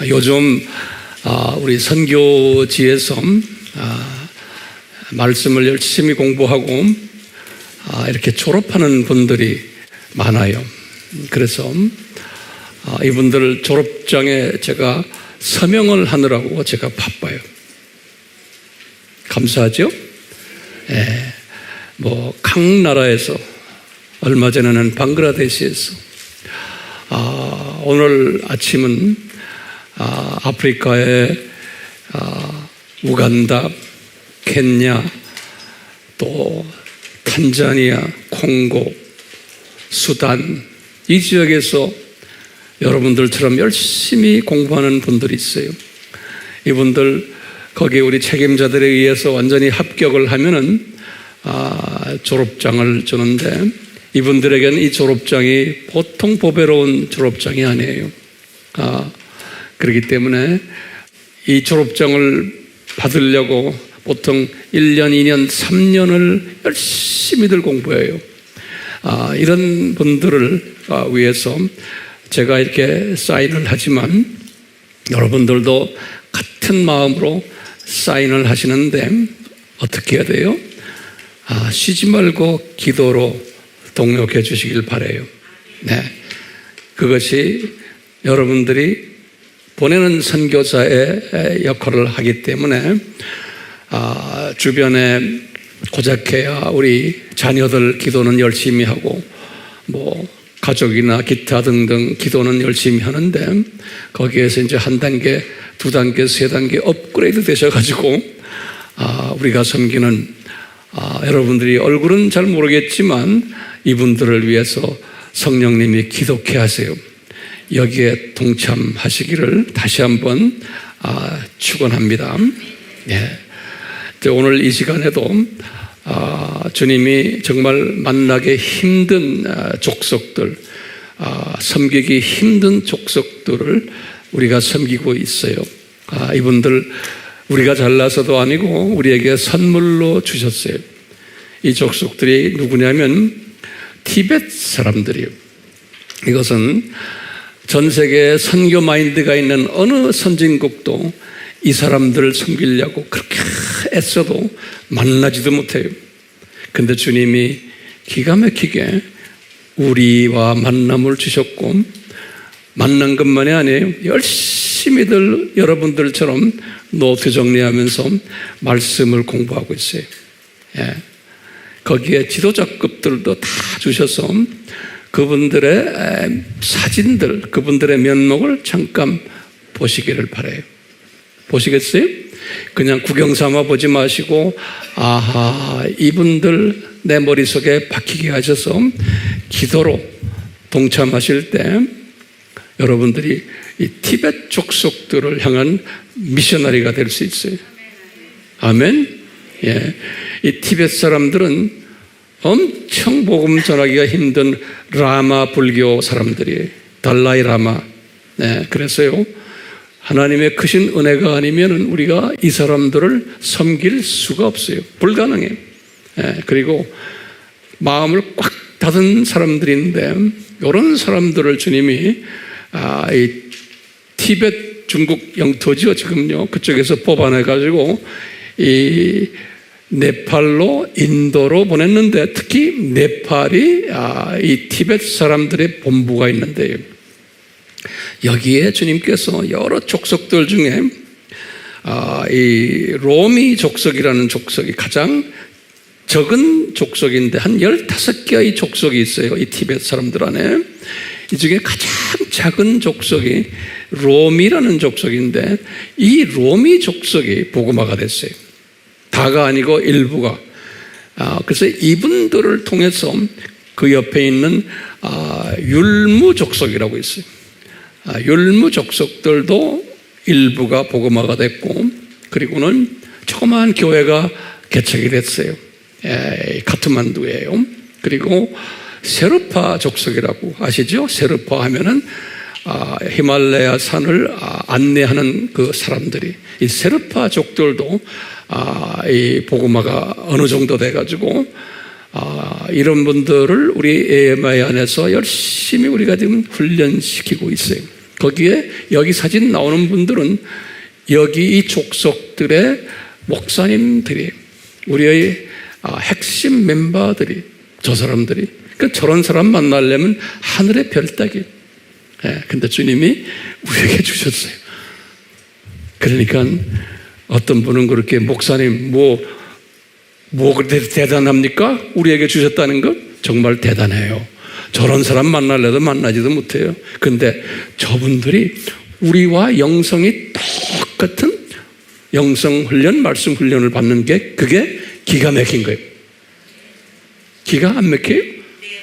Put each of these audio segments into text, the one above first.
요즘 우리 선교지에서 말씀을 열심히 공부하고 이렇게 졸업하는 분들이 많아요. 그래서 이분들 졸업장에 제가 서명을 하느라고 제가 바빠요. 감사하죠? 각 나라에서, 얼마 전에는 방글라데시에서, 오늘 아침은 아프리카의 우간다, 켄야, 또 탄자니아, 콩고, 수단, 이 지역에서 여러분들처럼 열심히 공부하는 분들이 있어요. 이분들 거기에 우리 책임자들에 의해서 완전히 합격을 하면은 졸업장을 주는데, 이분들에게는 이 졸업장이 보통 보배로운 졸업장이 아니에요. 그렇기 때문에 이 졸업장을 받으려고 보통 1년, 2년, 3년을 열심히들 공부해요. 이런 분들을 위해서 제가 이렇게 사인을 하지만, 여러분들도 같은 마음으로 사인을 하시는데 어떻게 해야 돼요? 쉬지 말고 기도로 동력해 주시길 바라요. 그것이 여러분들이 보내는 선교사의 역할을 하기 때문에 주변에 고작해야 우리 자녀들 기도는 열심히 하고 가족이나 기타 등등 기도는 열심히 하는데, 거기에서 이제 한 단계, 두 단계, 세 단계 업그레이드 되셔가지고 우리가 섬기는 여러분들이 얼굴은 잘 모르겠지만 이분들을 위해서 성령님이 기도케 하세요. 여기에 동참하시기를 다시 한번 축원합니다. 오늘 이 시간에도 주님이 정말 만나기 힘든 족속들, 섬기기 힘든 족속들을 우리가 섬기고 있어요. 이분들 우리가 잘나서도 아니고 우리에게 선물로 주셨어요. 이 족속들이 누구냐면 티벳 사람들이에요. 이것은 전 세계에 선교 마인드가 있는 어느 선진국도 이 사람들을 섬기려고 그렇게 애써도 만나지도 못해요. 근데 주님이 기가 막히게 우리와 만남을 주셨고, 만난 것만이 아니에요. 열심히들 여러분들처럼 노트 정리하면서 말씀을 공부하고 있어요. 거기에 지도자급들도 다 주셔서 그분들의 사진들, 그분들의 면목을 잠깐 보시기를 바라요. 보시겠어요? 그냥 구경 삼아 보지 마시고, 이분들 내 머릿속에 박히게 하셔서 기도로 동참하실 때 여러분들이 이 티벳 족속들을 향한 미셔너리가 될 수 있어요. 아멘? 이 티벳 사람들은 엄청 복음 전하기가 힘든 라마 불교 사람들이에요. 달라이 라마. 그래서요, 하나님의 크신 은혜가 아니면 우리가 이 사람들을 섬길 수가 없어요. 불가능해요. 그리고 마음을 꽉 닫은 사람들인데, 이런 사람들을 주님이 이 티벳 중국 영토지요, 지금요, 그쪽에서 뽑아내가지고 이 네팔로, 인도로 보냈는데, 특히 네팔이 이 티벳 사람들의 본부가 있는데요, 여기에 주님께서 여러 족속들 중에 이 로미 족속이라는 족속이 가장 적은 족속인데, 한 15개의 족속이 있어요. 이 티벳 사람들 안에. 이 중에 가장 작은 족속이 로미라는 족속인데, 이 로미 족속이 복음화가 됐어요. 다가 아니고 일부가. 그래서 이분들을 통해서 그 옆에 있는 율무 족속이라고 있어요. 율무 족속들도 일부가 복음화가 됐고, 그리고는 조그마한 교회가 개척이 됐어요. 카트만두예요. 그리고 세르파 족속이라고 아시죠? 세르파 하면은 히말라야 산을 안내하는 그 사람들이, 이 세르파족들도 이 복음화가 어느 정도 돼가지고 이런 분들을 우리 AMI 안에서 열심히 우리가 지금 훈련시키고 있어요. 거기에 여기 사진 나오는 분들은 여기 이 족속들의 목사님들이, 우리의 핵심 멤버들이, 저 사람들이. 그러니까 저런 사람 만나려면 하늘의 별 따기. 근데 주님이 우리에게 주셨어요. 그러니까 어떤 분은 그렇게 목사님 뭐 그렇게 대단합니까? 우리에게 주셨다는 것? 정말 대단해요. 저런 사람 만나려도 만나지도 못해요. 근데 저분들이 우리와 영성이 똑같은 영성 훈련, 말씀 훈련을 받는 게 그게 기가 막힌 거예요. 기가 안 막혀요?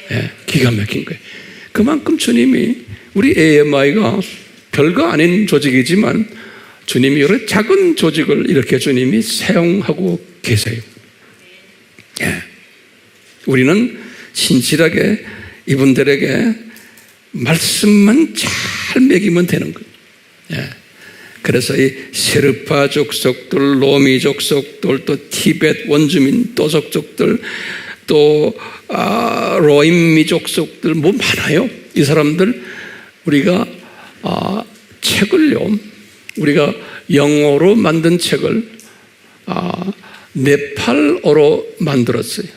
네, 기가 막힌 거예요. 그만큼 주님이 우리 AMI가 별거 아닌 조직이지만 주님이 여러 작은 조직을 이렇게 주님이 사용하고 계세요. 예. 우리는 신실하게 이분들에게 말씀만 잘 먹이면 되는 거예요. 예. 그래서 이 셰르파 족속들, 로미 족속들, 또 티벳 원주민 또족족들, 또 로임미 족속들 뭐 많아요. 이 사람들 우리가 책을요, 우리가 영어로 만든 책을 네팔어로 만들었어요.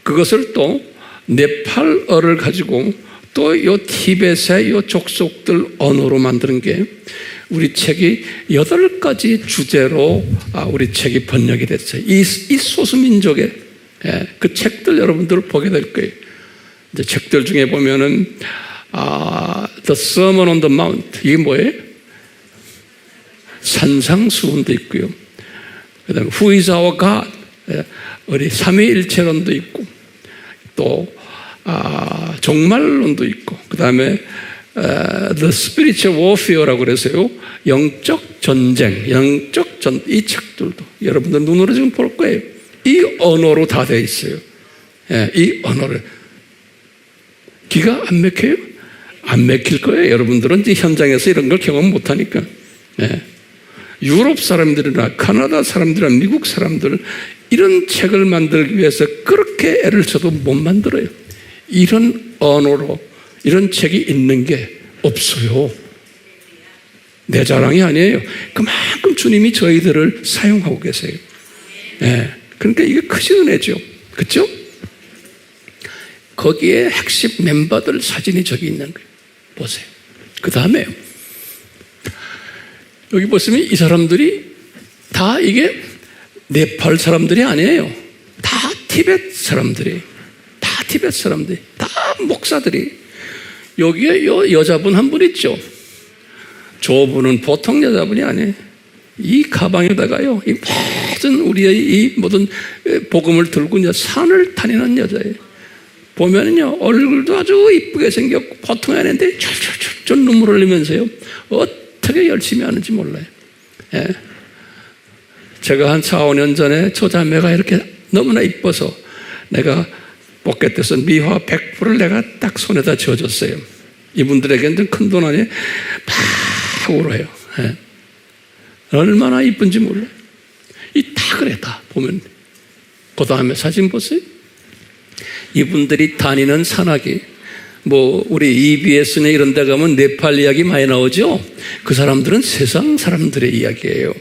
그것을 또 네팔어를 가지고 또 이 티벳의 이 족속들 언어로 만드는 게 우리 책이 8가지 주제로 우리 책이 번역이 됐어요. 이 소수민족의 그 책들 여러분들 보게 될 거예요. 이제 책들 중에 보면은 The Sermon on the Mount, 이게 뭐예요? 산상수훈도 있고요. 그 다음에 Who is our God? 우리 삼위일체론도 있고, 또 종말론도 있고, 그 다음에 The Spiritual Warfare라고 그래서요, 영적 전쟁, 이 책들도 여러분들 눈으로 지금 볼 거예요. 이 언어로 다 되어 있어요. 이 언어를. 기가 안 막혀요? 안 막힐 거예요. 여러분들은 이제 현장에서 이런 걸 경험 못 하니까. 유럽 사람들이나 카나다 사람들이나 미국 사람들 이런 책을 만들기 위해서 그렇게 애를 써도 못 만들어요. 이런 언어로 이런 책이 있는 게 없어요. 내 자랑이 아니에요. 그만큼 주님이 저희들을 사용하고 계세요. 그러니까 이게 크신 은혜죠. 그렇죠? 거기에 핵심 멤버들 사진이 저기 있는 거예요. 보세요. 그 다음에요, 여기 보시면 이 사람들이 다 이게 네팔 사람들이 아니에요. 다 티벳 사람들이, 다 목사들이. 여기에 여자분 한 분 있죠. 저분은 보통 여자분이 아니에요. 이 가방에다가요, 이 모든 우리의 이 모든 복음을 들고 이제 산을 다니는 여자예요. 보면은요, 얼굴도 아주 이쁘게 생겼고 보통이 아닌데 쫄쫄쫄 눈물 흘리면서요, 어떻게 열심히 하는지 몰라요. 제가 한 4, 5년 전에 저 자매가 이렇게 너무나 이뻐서 내가 포켓에서 미화 100%를 내가 딱 손에다 쥐어줬어요. 이분들에게는 큰 돈 아니에요. 막 울어요. 얼마나 이쁜지 몰라요. 다 그래, 다 보면. 그 다음에 사진 보세요. 이분들이 다니는 산악이, 뭐 우리 EBS나 이런 데 가면 네팔 이야기 많이 나오죠. 그 사람들은 세상 사람들의 이야기예요.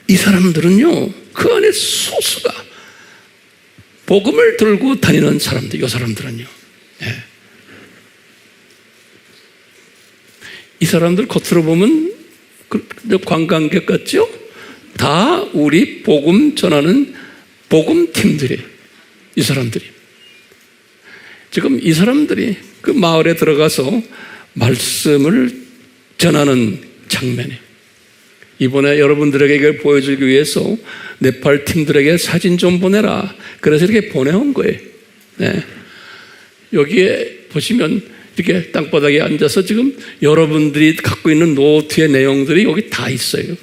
이 사람들은요, 그 안에 소수가 복음을 들고 다니는 사람들, 이 사람들은요. 이 사람들 겉으로 보면 관광객 같죠? 다 우리 복음 전하는 복음팀들이, 이 사람들이. 지금 이 사람들이 그 마을에 들어가서 말씀을 전하는 장면이, 이번에 여러분들에게 이걸 보여주기 위해서 네팔 팀들에게 사진 좀 보내라. 그래서 이렇게 보내온 거예요. 여기에 보시면 이렇게 땅바닥에 앉아서 지금 여러분들이 갖고 있는 노트의 내용들이 여기 다 있어요.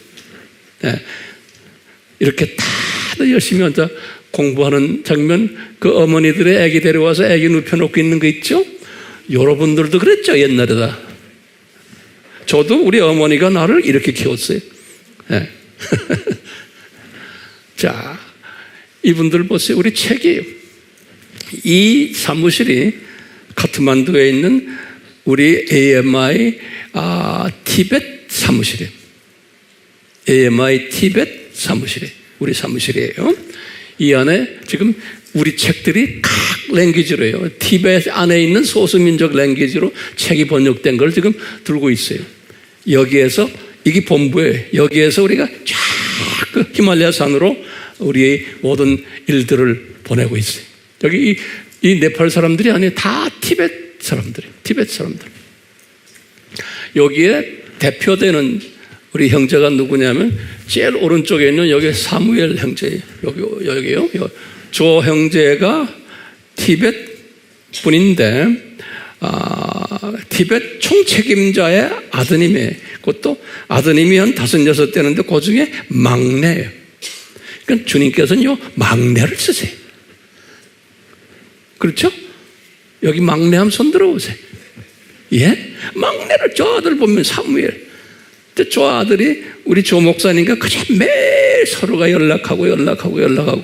이렇게 다들 열심히 앉아 공부하는 장면, 그 어머니들의 아기 데려와서 아기 눕혀놓고 있는 거 있죠? 여러분들도 그랬죠, 옛날에다. 저도 우리 어머니가 나를 이렇게 키웠어요. 자, 이분들 보세요. 우리 책이, 이 사무실이 카트만두에 있는 우리 AMI 티벳 사무실이에요. AMI 티벳 사무실에 우리 사무실이에요. 이 안에 지금 우리 책들이 각 랭귀지로 해요. 티벳 안에 있는 소수민족 랭귀지로 책이 번역된 걸 지금 들고 있어요. 여기에서 이게 본부예요. 여기에서 우리가 쫙 그 히말라야 산으로 우리의 모든 일들을 보내고 있어요. 여기 이 네팔 사람들이 아니에요. 다 티벳 사람들이에요. 티벳 사람들. 여기에 대표되는 우리 형제가 누구냐면 제일 오른쪽에 있는 여기 사무엘 형제예요. 여기요. 조 형제가 티벳 분인데 티벳 총책임자의 아드님이에요. 그것도 아드님이 한 5, 6 되는데 그 중에 막내예요. 그러니까 주님께서는 막내를 쓰세요. 그렇죠? 여기 막내함 손 들어보세요. 예? 막내를 저 아들 보면 사무엘. 저 아들이 우리 조 목사님과 그저 매일 서로가 연락하고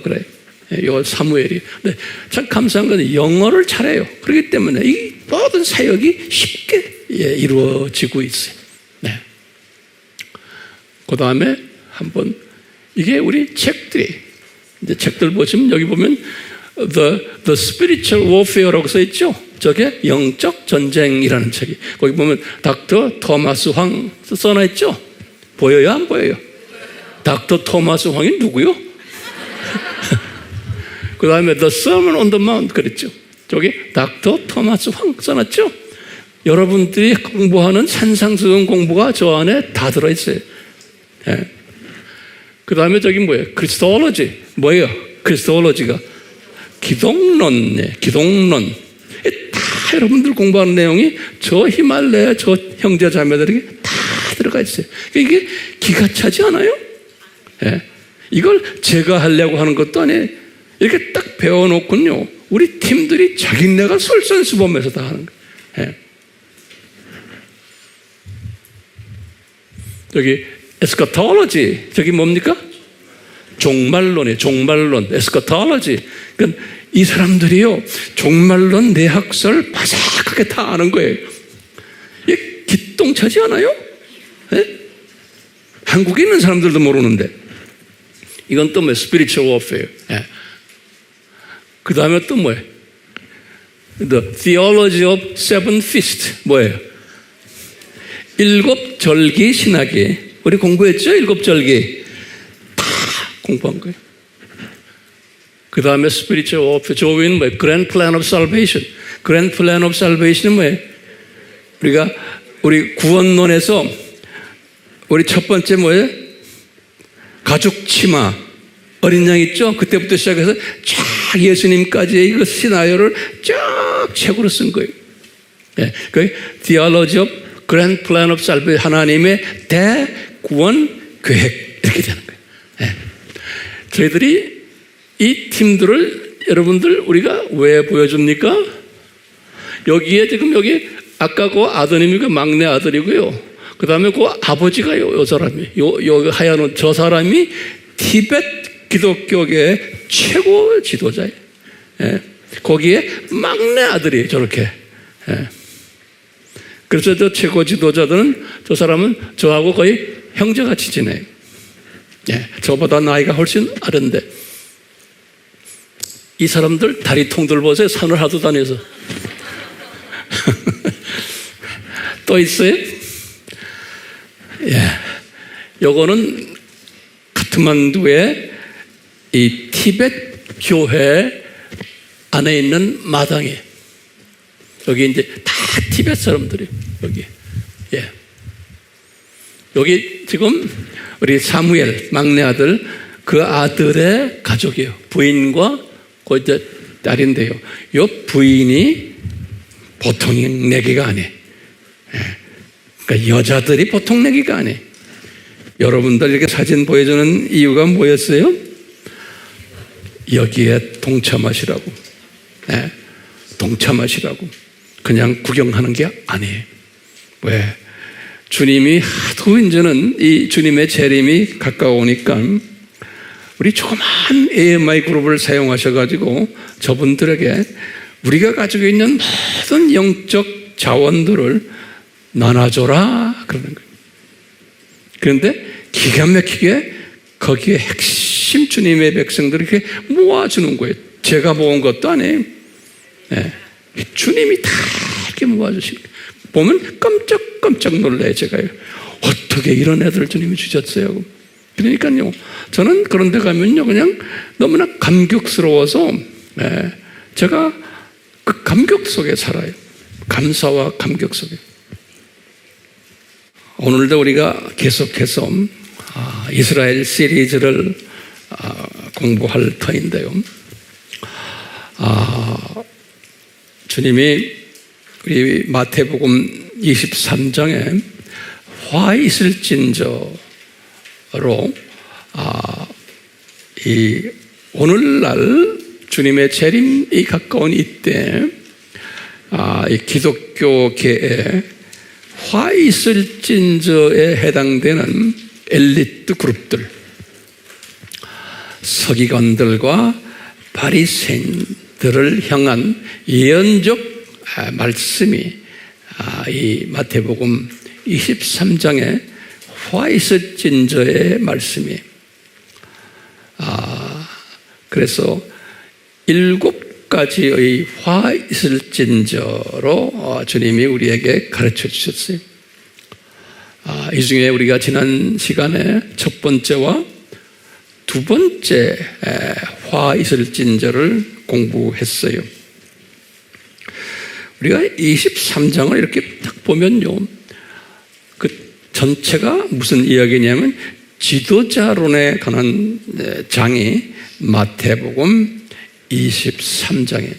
그래요. 요 사무엘이. 근데 참 감사한 건 영어를 잘해요. 그렇기 때문에 이 모든 사역이 쉽게 이루어지고 있어요. 네. 그 다음에 한번 이게 우리 책들이 이제 책들 보시면 여기 보면 The Spiritual Warfare라고 써 있죠. 저게 영적 전쟁이라는 책이. 거기 보면 닥터 토마스 황 써놔 있죠. 보여요, 안 보여요? 닥터 토마스 황이 누구요? 그 다음에 The Sermon on the Mount 그랬죠. 저기 닥터 토마스 황 써놨죠. 여러분들이 공부하는 산상수훈 공부가 저 안에 다 들어있어요. 네. 그 다음에 저기 뭐예요? 크리스토로지 뭐예요? 크리스토로지가 기독론, 기독론. 다 여러분들 공부하는 내용이 저 히말라야 저 형제 자매들에게 다 들어가 있어요. 이게 기가 차지 않아요? 네. 이걸 제가 하려고 하는 것도 아니에요. 이렇게 딱 배워놓군요. 우리 팀들이 자기네가 솔선수범해서 다 하는 거예요. 네. 여기 에스카톨로지 저기 뭡니까? 종말론이에요. 종말론, 에스카톨로지. 그러니까 이 사람들이요 종말론 내학설 바삭하게 다 아는 거예요. 이게 기똥차지 않아요? 네? 한국에 있는 사람들도 모르는데 이건 또 뭐예요? 스피리추얼 워페어. 네. 그 다음에 또 뭐예요? The Theology of Seven Feasts 뭐예요? 7절기 신학이 우리 공부했죠? 7절기 다 공부한 거예요. 그 다음에 Spiritual Warfare 조위는 뭐예요? Grand Plan of Salvation. Grand Plan of Salvation은 뭐예요? 우리가 우리 구원론에서 우리 첫 번째 뭐예요? 가죽 치마 어린 양 있죠? 그때부터 시작해서 쫙 예수님까지의 그 시나리오를 쫙 책으로 쓴 거예요. 네, 그 Theology of Grand Plan of Salvation 하나님의 대구원 계획 이렇게 되는 거예요. 네. 저희들이 이 팀들을 여러분들 우리가 왜 보여줍니까? 여기에 지금 여기 아까 그 아드님이 그 막내 아들이고요. 그 다음에 그 아버지가 요 사람이 요 하얀 옷 저 사람이 티벳 기독교계의 최고 지도자예요. 예. 거기에 막내 아들이 저렇게. 예. 그래서 저 최고 지도자들은 저 사람은 저하고 거의 형제같이 지내요. 예. 저보다 나이가 훨씬 어른데 이 사람들 다리통들 보세요. 산을 하도 다녀서. 또 있어요? 예. 요거는 카트만두의 이 티벳 교회 안에 있는 마당이에요. 여기 이제 다 티벳 사람들이에요. 여기. 예. 여기 지금 우리 사무엘 막내 아들 그 아들의 가족이에요. 부인과 그 이제 딸인데요. 요 부인이 보통 내기가 아니에요. 예. 그러니까 여자들이 보통 내기가 아니에요. 여러분들 이렇게 사진 보여주는 이유가 뭐였어요? 여기에 동참하시라고. 네, 동참하시라고. 그냥 구경하는 게 아니에요. 왜? 주님이 하도 이제는 이 주님의 재림이 가까우니까 우리 조그만 AMI 그룹을 사용하셔가지고 저분들에게 우리가 가지고 있는 모든 영적 자원들을 나눠줘라 그러는 거예요. 그런데 기가 막히게 거기에 핵심 주님의 백성들을 이렇게 모아주는 거예요. 제가 모은 것도 아니에요. 네. 주님이 다 이렇게 모아주시는 거예요. 보면 깜짝 놀라요. 제가요. 어떻게 이런 애들을 주님이 주셨어요? 그러니까요, 저는 그런 데 가면요, 그냥 너무나 감격스러워서, 네, 제가 그 감격 속에 살아요. 감사와 감격 속에. 오늘도 우리가 계속해서 이스라엘 시리즈를 공부할 터인데요. 주님이 우리 마태복음 23장에 화 있을진저로 이 오늘날 주님의 재림이 가까운 이때 이 기독교계에 화 있을진저에 해당되는 엘리트 그룹들, 서기관들과 바리새인들을 향한 예언적 말씀이 이 마태복음 23장에 화 있을진저의 말씀이 그래서 7가지의 화 있을진저로 주님이 우리에게 가르쳐 주셨어요. 이 중에 우리가 지난 시간에 첫 번째와 두 번째 화 있을진저를 공부했어요. 우리가 23장을 이렇게 딱 보면요, 그 전체가 무슨 이야기냐면 지도자론에 관한 장이 마태복음 23장에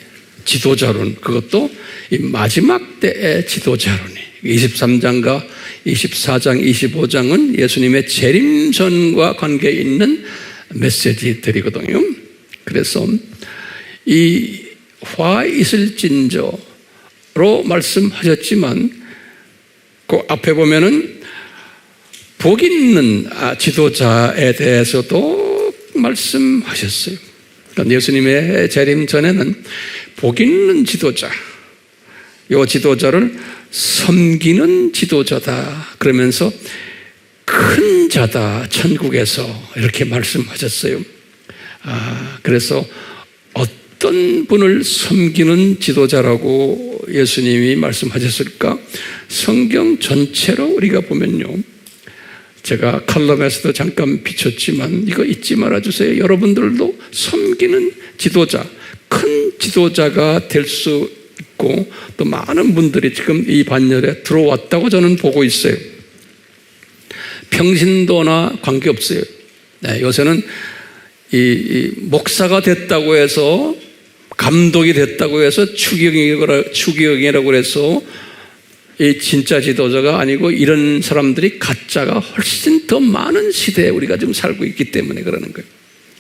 지도자론, 그것도 이 마지막 때의 지도자론이 23장과 24장, 25장은 예수님의 재림전과 관계 있는 메시지들이거든요. 그래서 이 화 있을진저로 말씀하셨지만 그 앞에 보면은 복 있는 지도자에 대해서도 말씀하셨어요. 그러니까 예수님의 재림 전에는 복 있는 지도자, 이 지도자를 섬기는 지도자다 그러면서 큰 자다 천국에서 이렇게 말씀하셨어요. 그래서 어떤 분을 섬기는 지도자라고 예수님이 말씀하셨을까? 성경 전체로 우리가 보면요, 제가 칼럼에서도 잠깐 비췄지만 이거 잊지 말아주세요. 여러분들도 섬기는 지도자, 큰 지도자가 될 수 있고 또 많은 분들이 지금 이 반열에 들어왔다고 저는 보고 있어요. 평신도나 관계없어요. 네, 요새는 이 목사가 됐다고 해서, 감독이 됐다고 해서 추기경이라고 해서 이 진짜 지도자가 아니고, 이런 사람들이 가짜가 훨씬 더 많은 시대에 우리가 지금 살고 있기 때문에 그러는 거예요.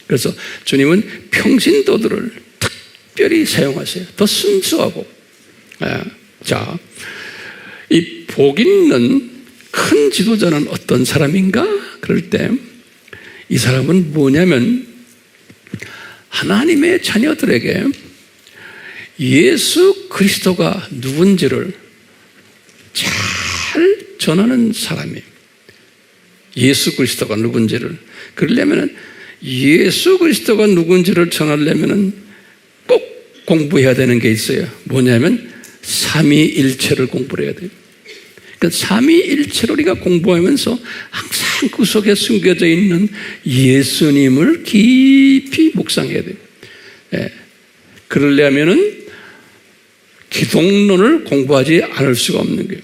그래서 주님은 평신도들을 특별히 사용하세요. 더 순수하고. 자, 이 복 있는 큰 지도자는 어떤 사람인가? 그럴 때 이 사람은 뭐냐면 하나님의 자녀들에게 예수 그리스도가 누군지를 잘 전하는 사람이에요. 예수 그리스도가 누군지를. 그러려면 예수 그리스도가 누군지를 전하려면 꼭 공부해야 되는 게 있어요. 뭐냐면 삼위일체를 공부를 해야 돼요. 그러니까 삼위일체를 우리가 공부하면서 항상 그 속에 숨겨져 있는 예수님을 깊이 묵상해야 돼요. 그러려면은 기독론을 공부하지 않을 수가 없는 거예요.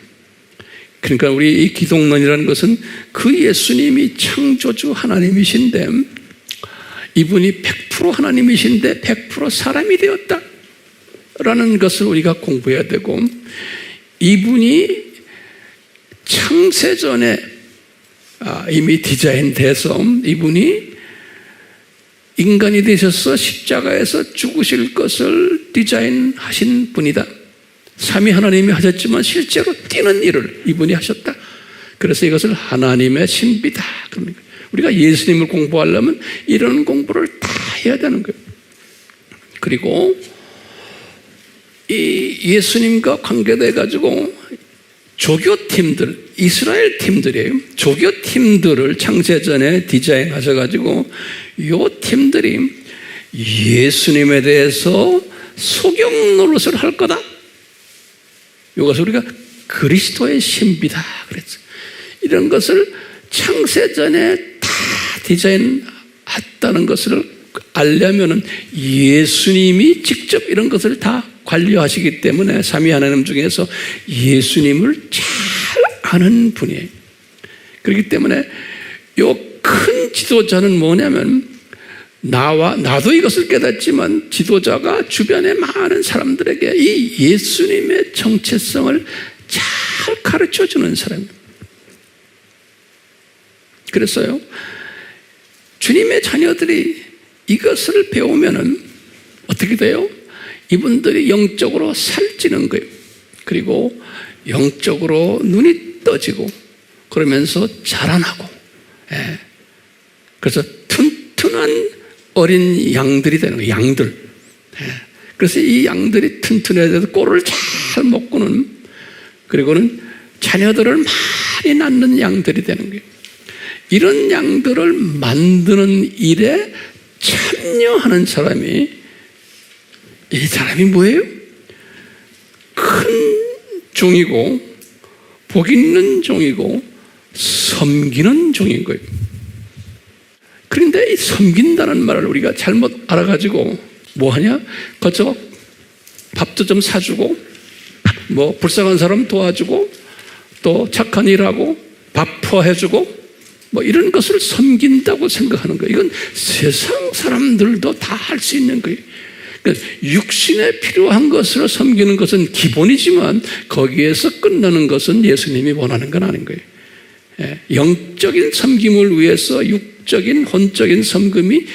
그러니까 우리 이 기독론이라는 것은 그 예수님이 창조주 하나님이신데, 이분이 100% 하나님이신데 100% 사람이 되었다라는 것을 우리가 공부해야 되고, 이분이 창세전에 이미 디자인돼서 이분이 인간이 되셔서 십자가에서 죽으실 것을 디자인하신 분이다. 삼위 하나님이 하셨지만 실제로 뛰는 일을 이분이 하셨다. 그래서 이것을 하나님의 신비다. 우리가 예수님을 공부하려면 이런 공부를 다 해야 되는 거예요. 그리고 이 예수님과 관계돼 가지고 조교팀들, 이스라엘 팀들이에요. 조교팀들을 창세전에 디자인하셔가지고 이 팀들이 예수님에 대해서 소경 노릇을 할 거다. 이것을 우리가 그리스도의 신비다 그랬어요. 이런 것을 창세전에 다 디자인했다는 것을 알려면은 예수님이 직접 이런 것을 다 관리하시기 때문에 삼위 하나님 중에서 예수님을 잘 아는 분이에요. 그렇기 때문에 이 큰 지도자는 뭐냐면 나도 이것을 깨닫지만 지도자가 주변의 많은 사람들에게 이 예수님의 정체성을 잘 가르쳐주는 사람입니다. 그래서요, 주님의 자녀들이 이것을 배우면은 어떻게 돼요? 이분들이 영적으로 살찌는 거예요. 그리고 영적으로 눈이 떠지고 그러면서 자라나고, 그래서 튼튼한 어린 양들이 되는 거예요. 양들. 그래서 이 양들이 튼튼해야 돼서 꼴을 잘 먹고는, 그리고는 자녀들을 많이 낳는 양들이 되는 거예요. 이런 양들을 만드는 일에 참여하는 사람이, 이 사람이 뭐예요? 큰 종이고 복 있는 종이고 섬기는 종인 거예요. 그런데 이 섬긴다는 말을 우리가 잘못 알아가지고 뭐하냐? 그저 밥도 좀 사주고 뭐 불쌍한 사람 도와주고 또 착한 일하고 밥 퍼해주고 뭐 이런 것을 섬긴다고 생각하는 거예요. 이건 세상 사람들도 다 할 수 있는 거예요. 그러니까 육신에 필요한 것으로 섬기는 것은 기본이지만 거기에서 끝나는 것은 예수님이 원하는 건 아닌 거예요. 영적인 섬김을 위해서 육적인 혼적인 섬김이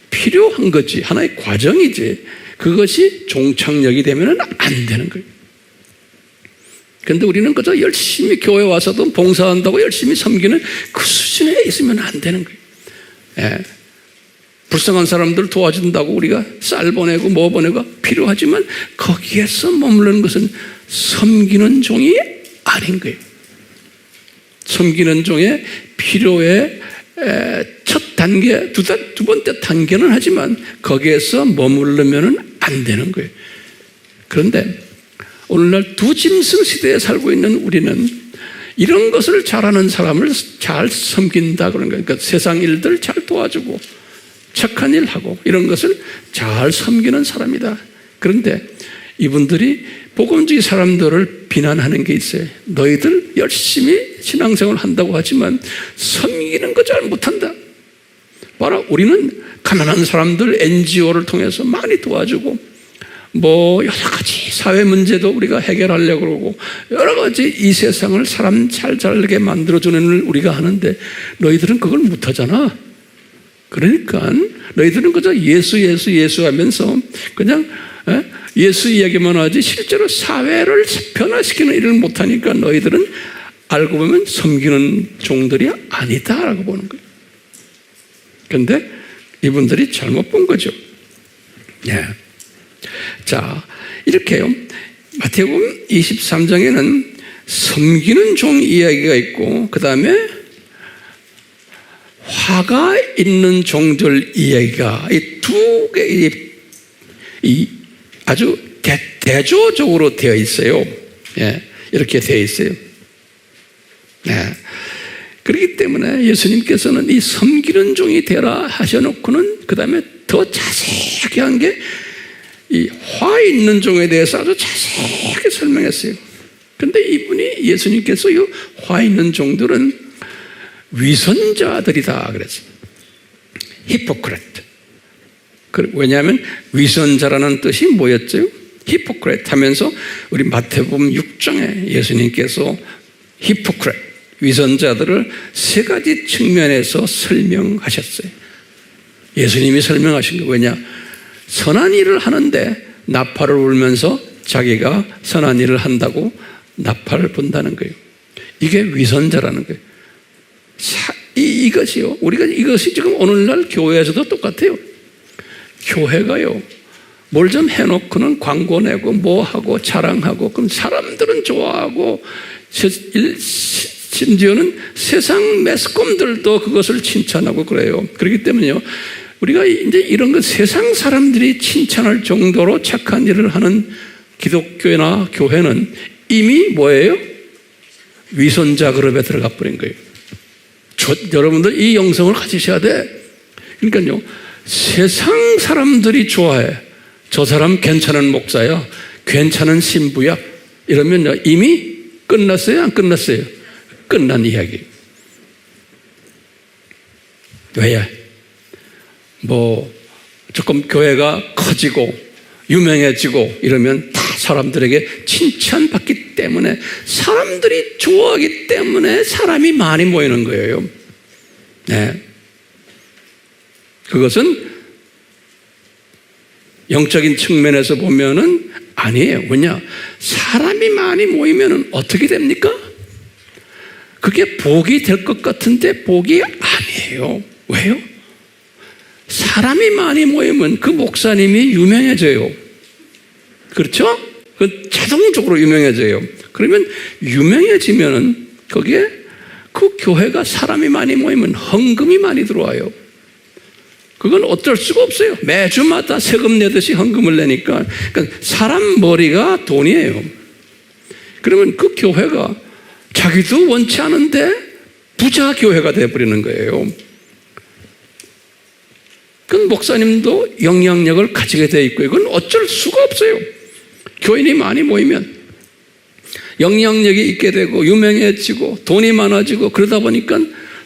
필요한 거지, 하나의 과정이지, 그것이 종착역이 되면 안 되는 거예요. 그런데 우리는 그저 열심히 교회 와서도 봉사한다고 열심히 섬기는 그 수준에 있으면 안 되는 거예요. 불쌍한 사람들 도와준다고 우리가 쌀 보내고 뭐 보내고 필요하지만 거기에서 머무르는 것은 섬기는 종이 아닌 거예요. 섬기는 종의 필요의 첫 단계, 두 번째 단계는 하지만 거기에서 머무르면 안 되는 거예요. 그런데 오늘날 두 짐승 시대에 살고 있는 우리는 이런 것을 잘하는 사람을 잘 섬긴다 그런 거예요. 그러니까 세상 일들 잘 도와주고 착한 일 하고 이런 것을 잘 섬기는 사람이다. 그런데 이분들이 복음주의 사람들을 비난하는 게 있어요. 너희들 열심히 신앙생활을 한다고 하지만 섬기는 거 잘 못한다. 봐라, 우리는 가난한 사람들 NGO를 통해서 많이 도와주고 뭐 여러 가지 사회 문제도 우리가 해결하려고 그러고 여러 가지 이 세상을 사람 잘 살게 만들어주는 일 우리가 하는데 너희들은 그걸 못하잖아. 그러니까 너희들은 그저 예수 하면서 그냥 예수 이야기만 하지 실제로 사회를 변화시키는 일을 못하니까 너희들은 알고 보면 섬기는 종들이 아니다라고 보는 거예요. 그런데 이분들이 잘못 본 거죠. 자, 이렇게요. 마태복음 23장에는 섬기는 종 이야기가 있고 그 다음에 화가 있는 종들 이야기가 이 두 개 아주 대조적으로 되어 있어요. 이렇게 되어 있어요. 그렇기 때문에 예수님께서는 이 섬기는 종이 되라 하셔놓고는 그 다음에 더 자세하게 한 게 이 화 있는 종에 대해서 아주 자세하게 설명했어요. 그런데 이분이 예수님께서 이 화 있는 종들은 위선자들이다 그랬어요. 히포크레트. 왜냐하면 위선자라는 뜻이 뭐였죠? 히포크레트 하면서 우리 마태복음 6장에 예수님께서 히포크레트, 위선자들을 세 가지 측면에서 설명하셨어요. 예수님이 설명하신 거 왜냐? 선한 일을 하는데 나팔을 울면서 자기가 선한 일을 한다고 나팔을 분다는 거예요. 이게 위선자라는 거예요. 이것이요. 우리가 이것이 지금 오늘날 교회에서도 똑같아요. 교회가요. 뭘 좀 해놓고는 광고 내고 뭐하고 자랑하고, 그럼 사람들은 좋아하고, 심지어는 세상 매스컴들도 그것을 칭찬하고 그래요. 그렇기 때문에요, 우리가 이제 이런 것, 세상 사람들이 칭찬할 정도로 착한 일을 하는 기독교나 교회는 이미 뭐예요? 위선자 그룹에 들어가 버린 거예요. 여러분들 이 영성을 가지셔야 돼. 그러니까요, 세상 사람들이 좋아해. 저 사람 괜찮은 목사야, 괜찮은 신부야, 이러면요, 이미 끝났어요? 안 끝났어요? 끝난 이야기. 왜? 조금 교회가 커지고 유명해지고 이러면 다 사람들에게 칭찬받기 때문에, 사람들이 좋아하기 때문에 사람이 많이 모이는 거예요. 네. 그것은 영적인 측면에서 보면은 아니에요. 왜냐? 사람이 많이 모이면은 어떻게 됩니까? 그게 복이 될 것 같은데 복이 아니에요. 왜요? 사람이 많이 모이면 그 목사님이 유명해져요. 그렇죠? 그 자동적으로 유명해져요. 그러면 유명해지면은 거기에 그 교회가 사람이 많이 모이면 헌금이 많이 들어와요. 그건 어쩔 수가 없어요. 매주마다 세금 내듯이 헌금을 내니까. 그러니까 사람 머리가 돈이에요. 그러면 그 교회가 자기도 원치 않은데 부자 교회가 되어버리는 거예요. 그 목사님도 영향력을 가지게 되어 있고, 이건 어쩔 수가 없어요. 교인이 많이 모이면 영향력이 있게 되고 유명해지고 돈이 많아지고, 그러다 보니까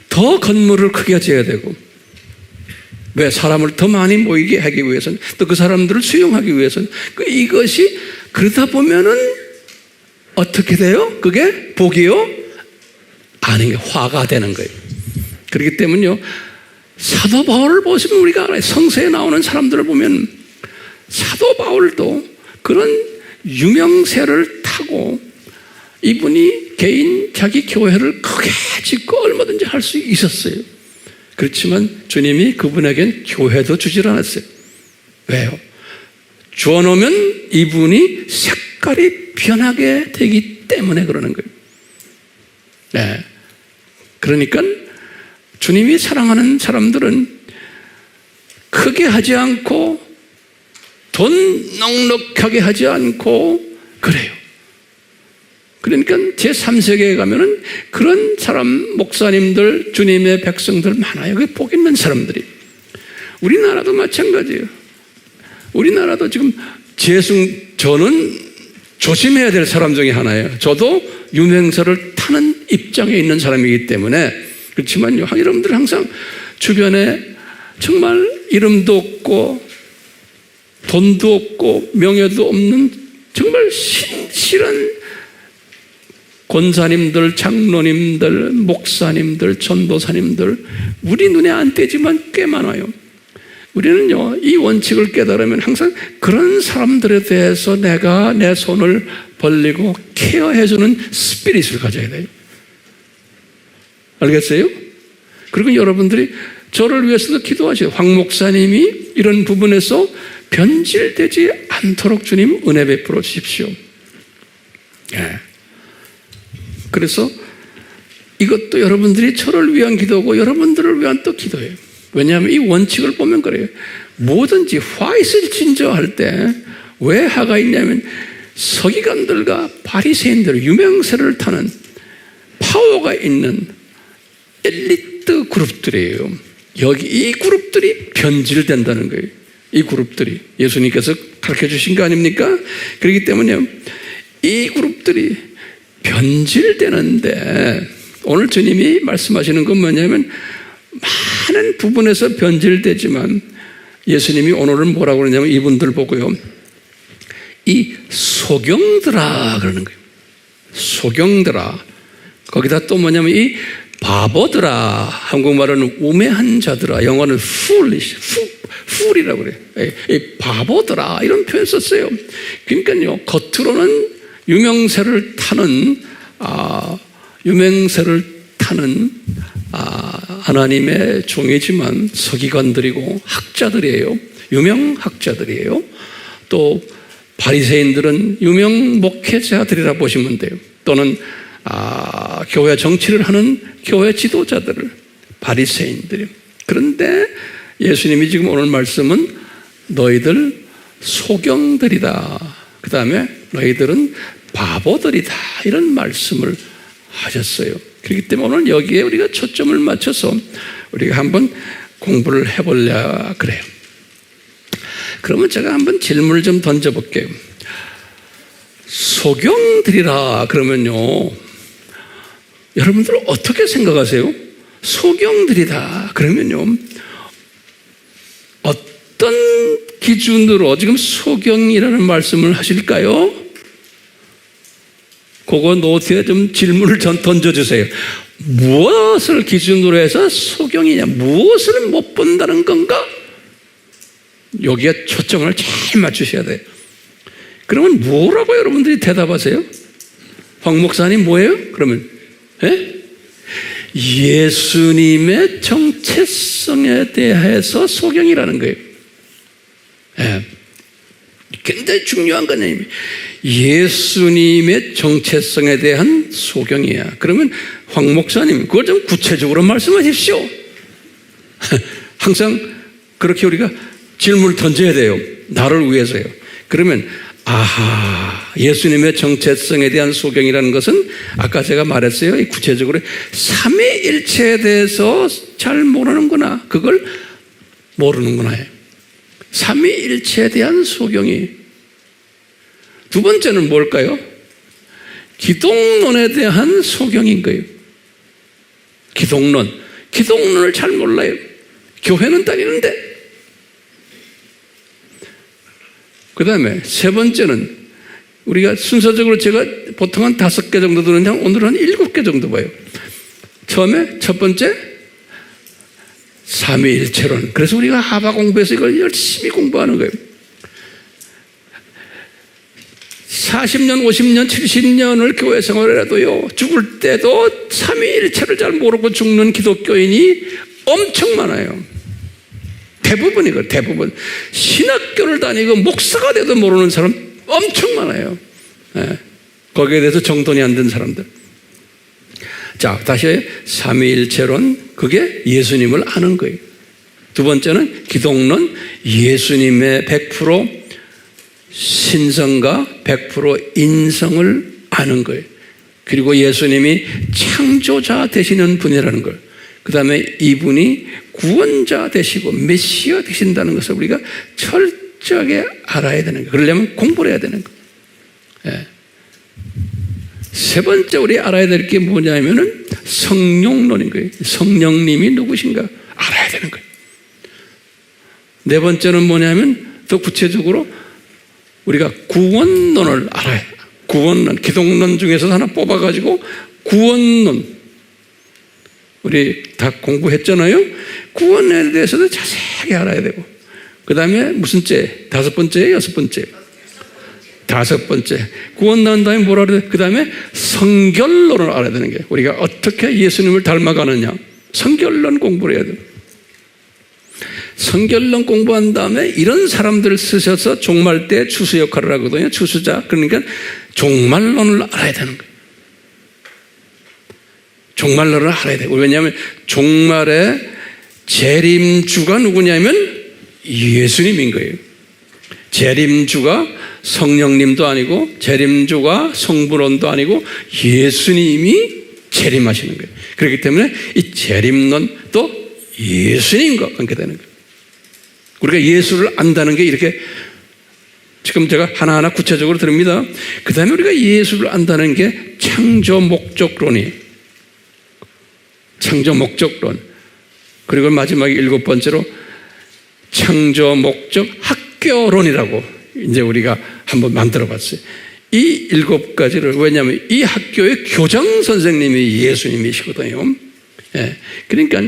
더 건물을 크게 지어야 되고, 왜? 사람을 더 많이 모이게 하기 위해서는, 또 그 사람들을 수용하기 위해서는. 이것이 그러다 보면은 어떻게 돼요? 그게 복이요? 아닌 게 화가 되는 거예요. 그렇기 때문에요, 사도 바울을 보시면 우리가 알아요. 성서에 나오는 사람들을 보면 사도 바울도 그런 유명세를 타고, 이분이 개인 자기 교회를 크게 짓고 얼마든지 할 수 있었어요. 그렇지만 주님이 그분에겐 교회도 주질 않았어요. 왜요? 주어놓으면 이분이 색깔이 변하게 되기 때문에 그러는 거예요. 네. 그러니까 주님이 사랑하는 사람들은 크게 하지 않고 돈 넉넉하게 하지 않고 그래요. 그러니까 제3세계에 가면은 그런 사람, 목사님들, 주님의 백성들 많아요. 그게 복 있는 사람들이. 우리나라도 마찬가지예요. 우리나라도 지금 저는 조심해야 될 사람 중에 하나예요. 저도 유명세를 타는 입장에 있는 사람이기 때문에. 그렇지만요, 여러분들 항상 주변에 정말 이름도 없고 돈도 없고 명예도 없는 정말 신실한 권사님들, 장로님들, 목사님들, 전도사님들, 우리 눈에 안 띄지만 꽤 많아요. 우리는요, 이 원칙을 깨달으면 항상 그런 사람들에 대해서 내가 내 손을 벌리고 케어해주는 스피릿을 가져야 돼요. 알겠어요? 그리고 여러분들이 저를 위해서도 기도하세요. 황 목사님이 이런 부분에서 변질되지 않도록 주님 은혜 베풀어 주십시오. 예. 그래서 이것도 여러분들이 저를 위한 기도고 여러분들을 위한 또 기도예요. 왜냐하면 이 원칙을 보면 그래요. 뭐든지 화이슬 진저할 때 왜 화가 있냐면 서기관들과 바리새인들, 유명세를 타는 파워가 있는 엘리트 그룹들이에요. 여기 이 그룹들이 변질된다는 거예요. 이 그룹들이 예수님께서 가르쳐 주신 거 아닙니까? 그렇기 때문에 이 그룹들이 변질되는데, 오늘 주님이 말씀하시는 건 뭐냐면 많은 부분에서 변질되지만 예수님이 오늘은 뭐라고 그러냐면 이분들 보고요, 이 소경들아 그러는 거예요. 소경들아. 거기다 또 뭐냐면 이 바보들아, 한국말로는 우매한 자들아, 영어는 foolish, fool이라고 그래요. 이 바보들아, 이런 표현 썼어요. 그러니까요, 겉으로는 유명세를 타는 하나님의 종이지만 서기관들이고 학자들이에요. 유명 학자들이에요. 또 바리새인들은 유명 목회자들이라 보시면 돼요. 또는 교회 정치를 하는 교회 지도자들을 바리새인들이. 그런데 예수님이 지금 오늘 말씀은 너희들 소경들이다. 그 다음에 너희들은 바보들이다. 이런 말씀을 하셨어요. 그렇기 때문에 오늘 여기에 우리가 초점을 맞춰서 우리가 한번 공부를 해보려 그래요. 그러면 제가 한번 질문을 좀 던져볼게요. 소경들이라 그러면요, 여러분들 어떻게 생각하세요? 소경들이다 그러면요, 어떤 기준으로 지금 소경이라는 말씀을 하실까요? 그거 노트에 좀 질문을 던져주세요. 무엇을 기준으로 해서 소경이냐? 무엇을 못 본다는 건가? 여기에 초점을 잘 맞추셔야 돼요. 그러면 뭐라고 여러분들이 대답하세요? 황 목사님 뭐예요? 그러면 예수님의 정체성에 대해서 소경이라는 거예요. 굉장히 중요한 거네요. 예수님의 정체성에 대한 소경이야. 그러면 황 목사님 그걸 좀 구체적으로 말씀하십시오. 항상 그렇게 우리가 질문을 던져야 돼요. 나를 위해서요. 그러면 예수님의 정체성에 대한 소경이라는 것은 아까 제가 말했어요. 구체적으로 삼위일체에 대해서 잘 모르는구나. 그걸 모르는구나. 삼위일체에 대한 소경이. 두 번째는 뭘까요? 기독론에 대한 소경인 거예요. 기독론을 잘 몰라요. 교회는 다니는데. 그 다음에 세 번째는 우리가 순서적으로 제가 보통 한 5개 정도 들었는데 오늘은 한 7개 정도 봐요. 처음에 첫 번째 삼위일체론. 그래서 우리가 하바 공부해서 이걸 열심히 공부하는 거예요. 40년, 50년, 70년을 교회 생활을 해도요, 죽을 때도 삼위일체를 잘 모르고 죽는 기독교인이 엄청 많아요. 대부분이거든요. 대부분. 신학교를 다니고 목사가 돼도 모르는 사람 엄청 많아요. 거기에 대해서 정돈이 안 된 사람들. 자, 다시 삼위일체론. 그게 예수님을 아는 거예요. 두 번째는 기독론. 예수님의 100% 신성과 100% 인성을 아는 거예요. 그리고 예수님이 창조자 되시는 분이라는 걸. 그 다음에 이분이 구원자 되시고 메시아 되신다는 것을 우리가 철저하게 알아야 되는 거예요. 그러려면 공부를 해야 되는 거예요. 세 번째 우리 알아야 될 게 뭐냐면은 성령론인 거예요. 성령님이 누구신가 알아야 되는 거예요. 네 번째는 뭐냐면 더 구체적으로 우리가 구원론을 알아야 돼요. 구원론, 기독론 중에서 하나 뽑아가지고 구원론. 우리 다 공부했잖아요. 구원에 대해서도 자세하게 알아야 되고. 그 다음에 무슨 째? 5번째, 6번째? 5번째. 구원 난 다음에 뭐라 그래요? 그 다음에 성결론을 알아야 되는 게 우리가 어떻게 예수님을 닮아가느냐. 성결론 공부를 해야 돼요. 성결론 공부한 다음에 이런 사람들을 쓰셔서 종말 때 추수 역할을 하거든요. 추수자. 그러니까 종말론을 알아야 되는 거예요. 종말론을 알아야 돼요. 왜냐하면 종말의 재림주가 누구냐면 예수님인 거예요. 재림주가 성령님도 아니고 재림주가 성부론도 아니고 예수님이 재림하시는 거예요. 그렇기 때문에 이 재림론도 예수님과 관계되는 거예요. 우리가 예수를 안다는 게 이렇게 지금 제가 하나하나 구체적으로 드립니다. 그 다음에 우리가 예수를 안다는 게 창조 목적론이 창조 목적론. 그리고 마지막에 7번째로 창조 목적 학교론이라고 이제 우리가 한번 만들어 봤어요. 이 7가지를, 왜냐하면 이 학교의 교장 선생님이 예수님이시거든요. 그러니까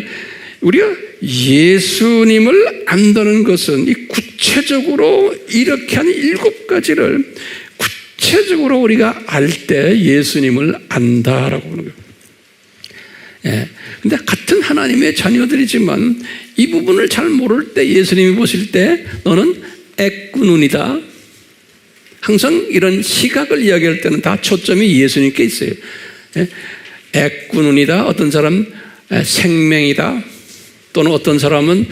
우리가 예수님을 안다는 것은 이 구체적으로 이렇게 한 7가지를 구체적으로 우리가 알 때 예수님을 안다라고 하는 거예요. 근데 같은 하나님의 자녀들이지만 이 부분을 잘 모를 때 예수님이 보실 때 너는 애꾸눈이다. 항상 이런 시각을 이야기할 때는 다 초점이 예수님께 있어요. 애꾸눈이다. 어떤 사람 생명이다. 또는 어떤 사람은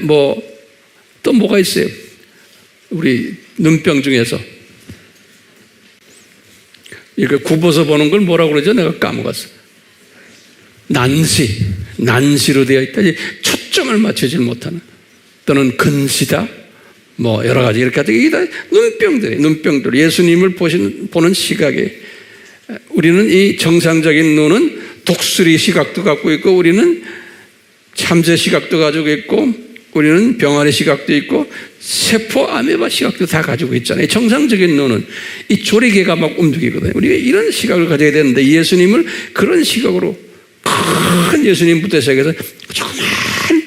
또 뭐가 있어요? 우리 눈병 중에서 이렇게 굽어서 보는 걸 뭐라고 그러죠? 내가 까먹었어. 난시로 되어 있다. 초점을 맞추지 못하는. 또는 근시다. 여러 가지 이렇게 하다. 이게 다 눈병들. 예수님을 보는 시각에 우리는 이 정상적인 눈은 독수리 시각도 갖고 있고, 우리는 참새 시각도 가지고 있고, 우리는 병아리 시각도 있고, 세포 아메바 시각도 다 가지고 있잖아요. 정상적인 눈은 이 조리개가 막 움직이거든요. 우리가 이런 시각을 가져야 되는데, 예수님을 그런 시각으로, 큰 예수님부터 시작해서 조그만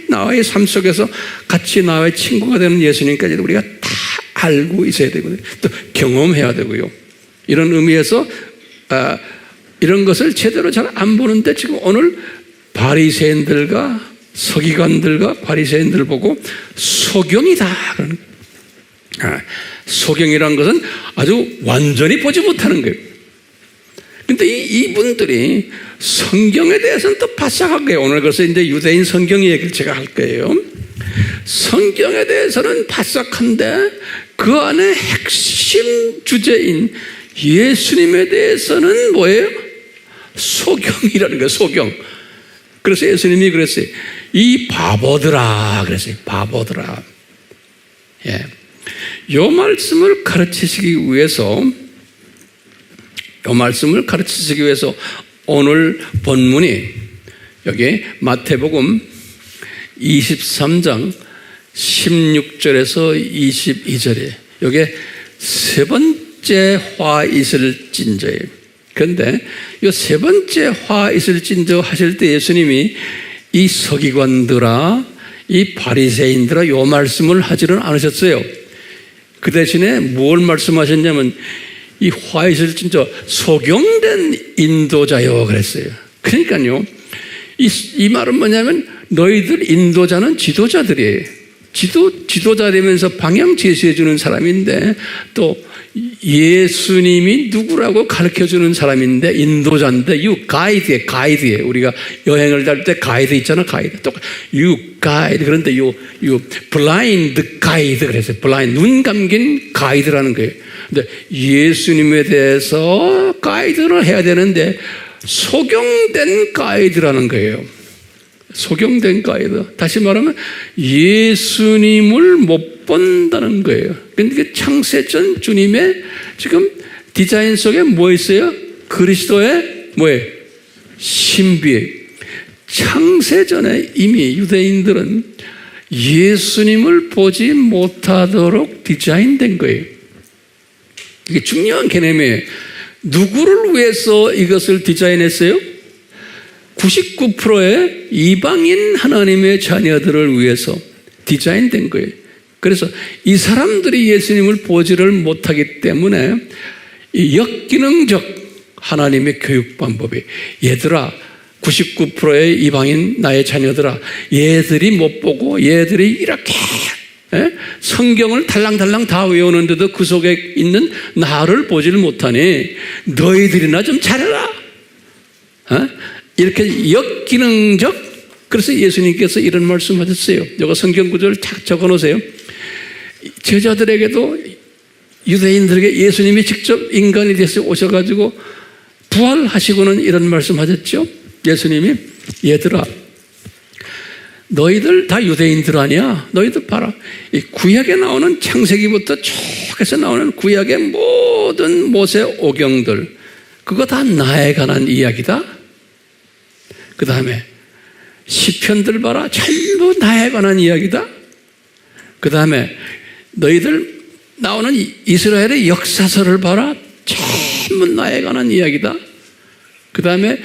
나와의 삶 속에서 같이 나와의 친구가 되는 예수님까지도 우리가 다 알고 있어야 되거든요. 또 경험해야 되고요. 이런 의미에서 이런 것을 제대로 잘 안 보는데, 지금 오늘 바리새인들과 서기관들과 바리새인들 보고 소경이다. 소경이라는 것은 아주 완전히 보지 못하는 거예요. 근데 이분들이 성경에 대해서는 또 바싹한 거예요. 오늘 그래서 이제 유대인 성경 얘기를 제가 할 거예요. 성경에 대해서는 바싹한데 그 안에 핵심 주제인 예수님에 대해서는 뭐예요? 소경이라는 거예요. 소경. 그래서 예수님이 그랬어요. 이 바보들아 그랬어요. 바보들아. 요 말씀을 가르치시기 위해서 오늘 본문이 여기 마태복음 23장 16절에서 22절이에요. 여기에 세 번째 화 있을 찐저예요. 그런데 이 세 번째 화 있을 찐저 하실 때 예수님이 이 서기관들아, 이 바리새인들아 요 말씀을 하지는 않으셨어요. 그 대신에 뭘 말씀하셨냐면 이 화 있을 찐저 소경된 인도자요 그랬어요. 그러니까요, 이 말은 뭐냐면 너희들 인도자는 지도자들이에요. 지도자 되면서 방향 제시해 주는 사람인데, 또 예수님이 누구라고 가르쳐 주는 사람인데 인도자인데, 가이드예요. 우리가 여행을 갈 때 가이드 있잖아. 가이드. 또 가이드. 그런데 블라인드 가이드 그랬어요. 블라인드, 눈 감긴 가이드라는 거예요. 근데 예수님에 대해서 가이드를 해야 되는데 소경된 가이드라는 거예요. 소경된 가이드. 다시 말하면 예수님을 못 본다는 거예요. 그러니까 창세전 주님의 지금 디자인 속에 뭐 있어요? 그리스도의 뭐예요? 신비. 창세전에 이미 유대인들은 예수님을 보지 못하도록 디자인된 거예요. 이게 중요한 개념이에요. 누구를 위해서 이것을 디자인했어요? 99%의 이방인 하나님의 자녀들을 위해서 디자인된 거예요. 그래서 이 사람들이 예수님을 보지를 못하기 때문에 이 역기능적 하나님의 교육 방법이, 얘들아 99%의 이방인 나의 자녀들아, 얘들이 못 보고 얘들이 이렇게 성경을 달랑달랑 다 외우는데도 그 속에 있는 나를 보지를 못하니 너희들이나 좀 잘해라. 이렇게 역기능적. 그래서 예수님께서 이런 말씀하셨어요. 이거 성경 구절을 딱 적어놓으세요. 제자들에게도, 유대인들에게 예수님이 직접 인간이 돼서 오셔가지고 부활하시고는 이런 말씀하셨죠. 예수님이 얘들아, 너희들 다 유대인들 아니야? 너희들 봐라. 이 구약에 나오는 창세기부터 쭉 해서 나오는 구약의 모든 모세 오경들, 그거 다 나에 관한 이야기다. 그 다음에 시편들 봐라. 전부 나에 관한 이야기다. 그 다음에 너희들 나오는 이스라엘의 역사서를 봐라. 전부 나에 관한 이야기다. 그 다음에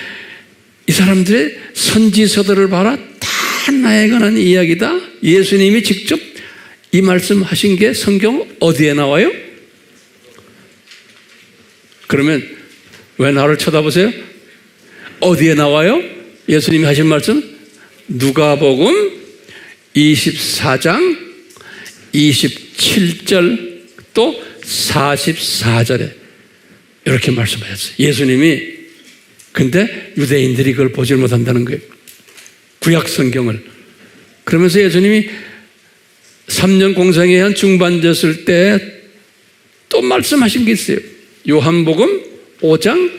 이 사람들의 선지서들을 봐라. 다 나에 관한 이야기다. 예수님이 직접 이 말씀 하신 게 성경 어디에 나와요? 그러면 왜 나를 쳐다보세요? 어디에 나와요? 예수님이 하신 말씀? 누가복음 24장 27절 또 44절에 이렇게 말씀하셨어요. 예수님이, 근데 유대인들이 그걸 보질 못한다는 거예요. 구약 성경을. 그러면서 예수님이 3년 공생에 한 중반됐을 때 또 말씀하신 게 있어요. 요한복음 5장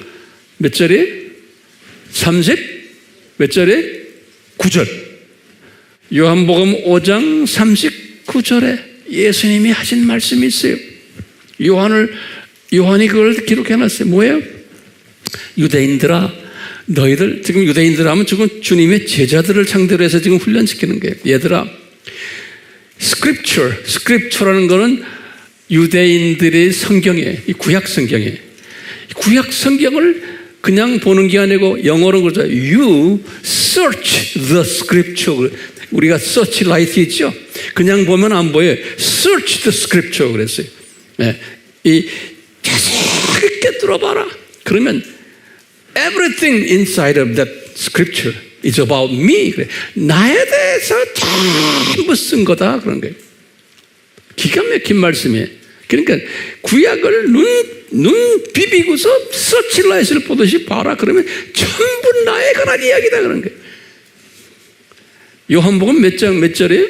몇 절에? 30 몇 절에? 9절. 요한복음 5장 39절에 예수님이 하신 말씀이 있어요. 요한이 그걸 기록해놨어요. 뭐예요? 유대인들아, 너희들, 지금 유대인들 하면 지금 주님의 제자들을 상대로 해서 지금 훈련시키는 거예요. 얘들아, 스크립처라는 거는 유대인들의 성경에, 이 구약 성경에, 구약 성경을 그냥 보는 게 아니고 영어로 그러죠. You search the scripture. 우리가 searchlight 있죠? 그냥 보면 안 보여요. Search the scripture 그랬어요. 네. 이 자세히 꿰뚫어봐라. 그러면 everything inside of that scripture is about me. 그래. 나에 대해서 전부 쓴 거다. 그런 거예요. 기가 막힌 말씀이에요. 그러니까 구약을 눈 비비고서 서치라이트를 보듯이 봐라. 그러면 전부 나에 관한 이야기다. 그런 거예요. 요한복음 몇 절이에요?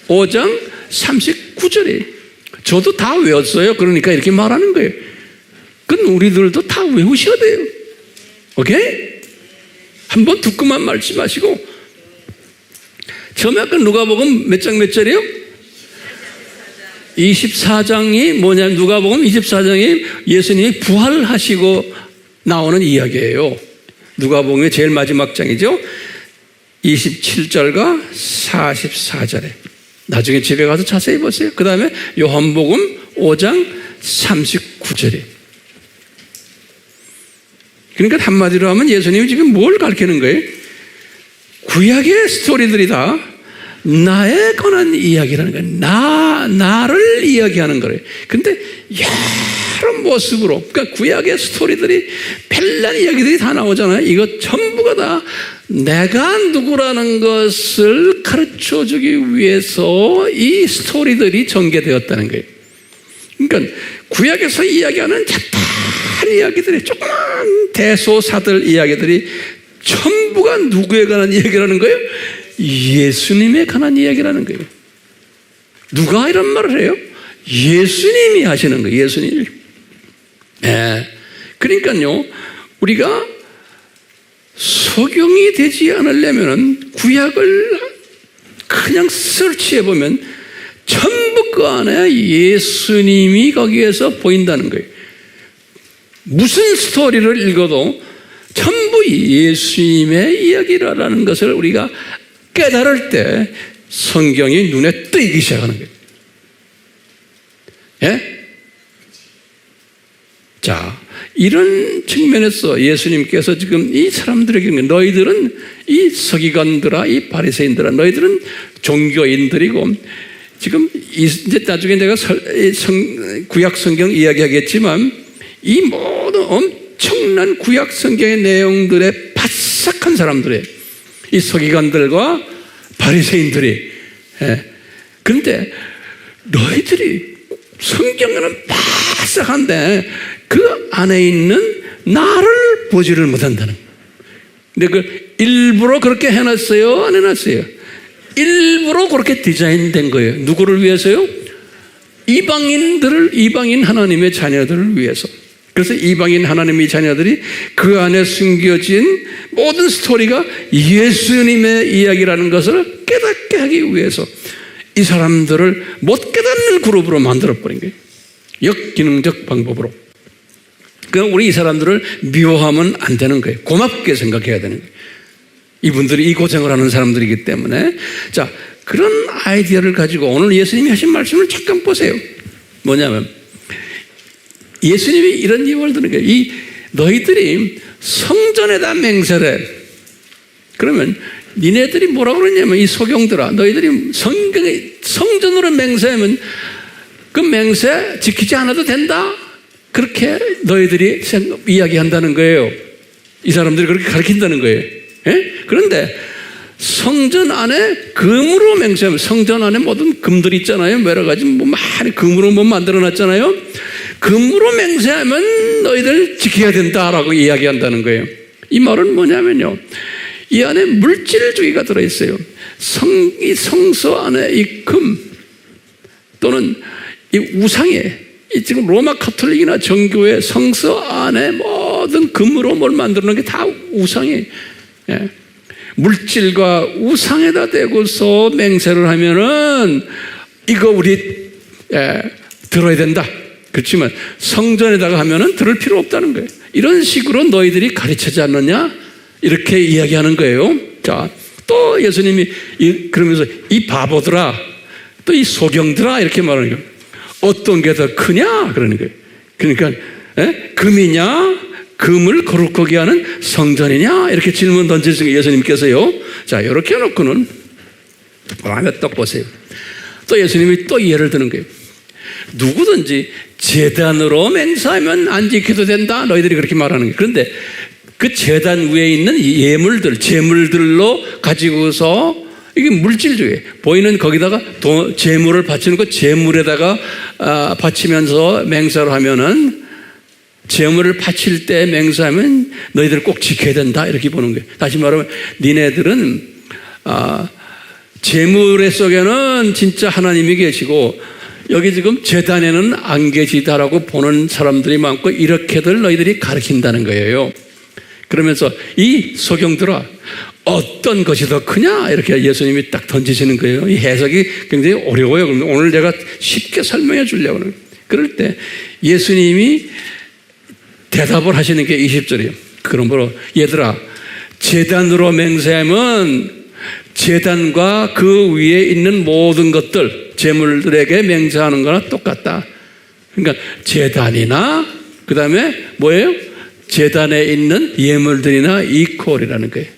5장 39절이에요. 저도 다 외웠어요. 그러니까 이렇게 말하는 거예요. 그건 우리들도 다 외우셔야 돼요. 오케이? 한번 듣고만 말씀하시고. 처음에 아까 누가복음 몇 장 몇 절이에요? 24장이 뭐냐면 누가복음 24장이 예수님이 부활하시고 나오는 이야기예요. 누가복음의 제일 마지막 장이죠. 27절과 44절에. 나중에 집에 가서 자세히 보세요. 그 다음에 요한복음 5장 39절에. 그러니까 한마디로 하면 예수님이 지금 뭘 가르치는 거예요? 구약의 스토리들이다. 나에 관한 이야기라는 거예요. 나를 이야기하는 거예요. 근데 여러 모습으로, 그러니까 구약의 스토리들이 별난 이야기들이 다 나오잖아요. 이거 전부가 다 내가 누구라는 것을 가르쳐 주기 위해서 이 스토리들이 전개되었다는 거예요. 그러니까 구약에서 이야기하는 작은 이야기들이, 조그만 대소사들 이야기들이 전부가 누구에 관한 이야기라는 거예요? 예수님에 관한 이야기라는 거예요. 누가 이런 말을 해요? 예수님이 하시는 거예요. 예수님. 네. 그러니까요, 우리가 소경이 되지 않으려면 구약을 그냥 설치해 보면 전부 그 안에 예수님이 거기에서 보인다는 거예요. 무슨 스토리를 읽어도 전부 예수님의 이야기라는 것을 우리가 깨달을 때 성경이 눈에 뜨이기 시작하는 거예요. 예? 자, 이런 측면에서 예수님께서 지금 이 사람들에게 너희들은 이 서기관들아, 이 바리새인들아, 너희들은 종교인들이고, 지금 이제 나중에 내가 구약 성경 이야기하겠지만 이 모든 엄청난 구약 성경의 내용들의 바삭한 사람들이에요. 이 서기관들과 바리새인들이. 그런데 너희들이 성경에는 바삭한데 그 안에 있는 나를 보지를 못한다는. 근데 그 일부러 그렇게 해놨어요? 안 해놨어요? 일부러 그렇게 디자인된 거예요. 누구를 위해서요? 이방인 하나님의 자녀들을 위해서. 그래서 이방인 하나님의 자녀들이 그 안에 숨겨진 모든 스토리가 예수님의 이야기라는 것을 깨닫게 하기 위해서 이 사람들을 못 깨닫는 그룹으로 만들어버린 거예요. 역기능적 방법으로. 그러니까 우리 이 사람들을 미워하면 안 되는 거예요. 고맙게 생각해야 되는 거예요. 이분들이 이 고생을 하는 사람들이기 때문에. 자, 그런 아이디어를 가지고 오늘 예수님이 하신 말씀을 잠깐 보세요. 뭐냐면 예수님이 이런 예언을 드는 거예요. 너희들이 성전에다 맹세를 해. 그러면 니네들이 뭐라고 그러냐면 이 소경들아, 너희들이 성전으로 맹세하면 그 맹세 지키지 않아도 된다. 그렇게 너희들이 이야기한다는 거예요. 이 사람들이 그렇게 가르친다는 거예요. 예? 그런데 성전 안에 금으로 맹세하면, 성전 안에 모든 금들이 있잖아요. 여러 가지 많이 금으로 만들어 놨잖아요. 금으로 맹세하면 너희들 지켜야 된다라고 이야기한다는 거예요. 이 말은 뭐냐면요, 이 안에 물질주의가 들어있어요. 이 성서 안에 이 금 또는 이 우상에, 이 지금 로마 카톨릭이나 정교회 성서 안에 모든 금으로 뭘 만들어 놓은 게 다 우상이에요. 예. 물질과 우상에다 대고서 맹세를 하면은 이거 우리 들어야 된다. 그렇지만 성전에다가 하면은 들을 필요 없다는 거예요. 이런 식으로 너희들이 가르치지 않느냐? 이렇게 이야기하는 거예요. 자, 또 예수님이 그러면서 이 바보들아, 또 이 소경들아, 이렇게 말하는 거예요. 어떤 게 더 크냐? 그러는 거예요. 그러니까 금이냐? 금을 거룩하게 하는 성전이냐? 이렇게 질문 던지시고 예수님께서요. 자, 이렇게 해놓고는 다음에 또 보세요. 또 예수님이 또 예를 드는 거예요. 누구든지 제단으로 맹세하면 안 지켜도 된다. 너희들이 그렇게 말하는 거예요. 그런데 그 제단 위에 있는 예물들, 제물들로 가지고서 이게 물질주의. 보이는 거기다가 제물을 바치는 거, 제물에다가 바치면서 맹세를 하면은, 제물을 바칠 때 맹세하면 너희들 꼭 지켜야 된다. 이렇게 보는 거예요. 다시 말하면 니네들은 제물의 속에는 진짜 하나님이 계시고 여기 지금 제단에는 안 계시다라고 보는 사람들이 많고, 이렇게들 너희들이 가르친다는 거예요. 그러면서 이 소경들아, 어떤 것이 더 크냐? 이렇게 예수님이 딱 던지시는 거예요. 이 해석이 굉장히 어려워요. 그런데 오늘 제가 쉽게 설명해 주려고 하는. 그럴 때 예수님이 대답을 하시는 게 20절이에요. 그러므로 얘들아, 제단으로 맹세하면 제단과 그 위에 있는 모든 것들, 제물들에게 맹세하는 거나 똑같다. 그러니까 제단이나 그 다음에 뭐예요? 제단에 있는 예물들이나 이퀄이라는 거예요.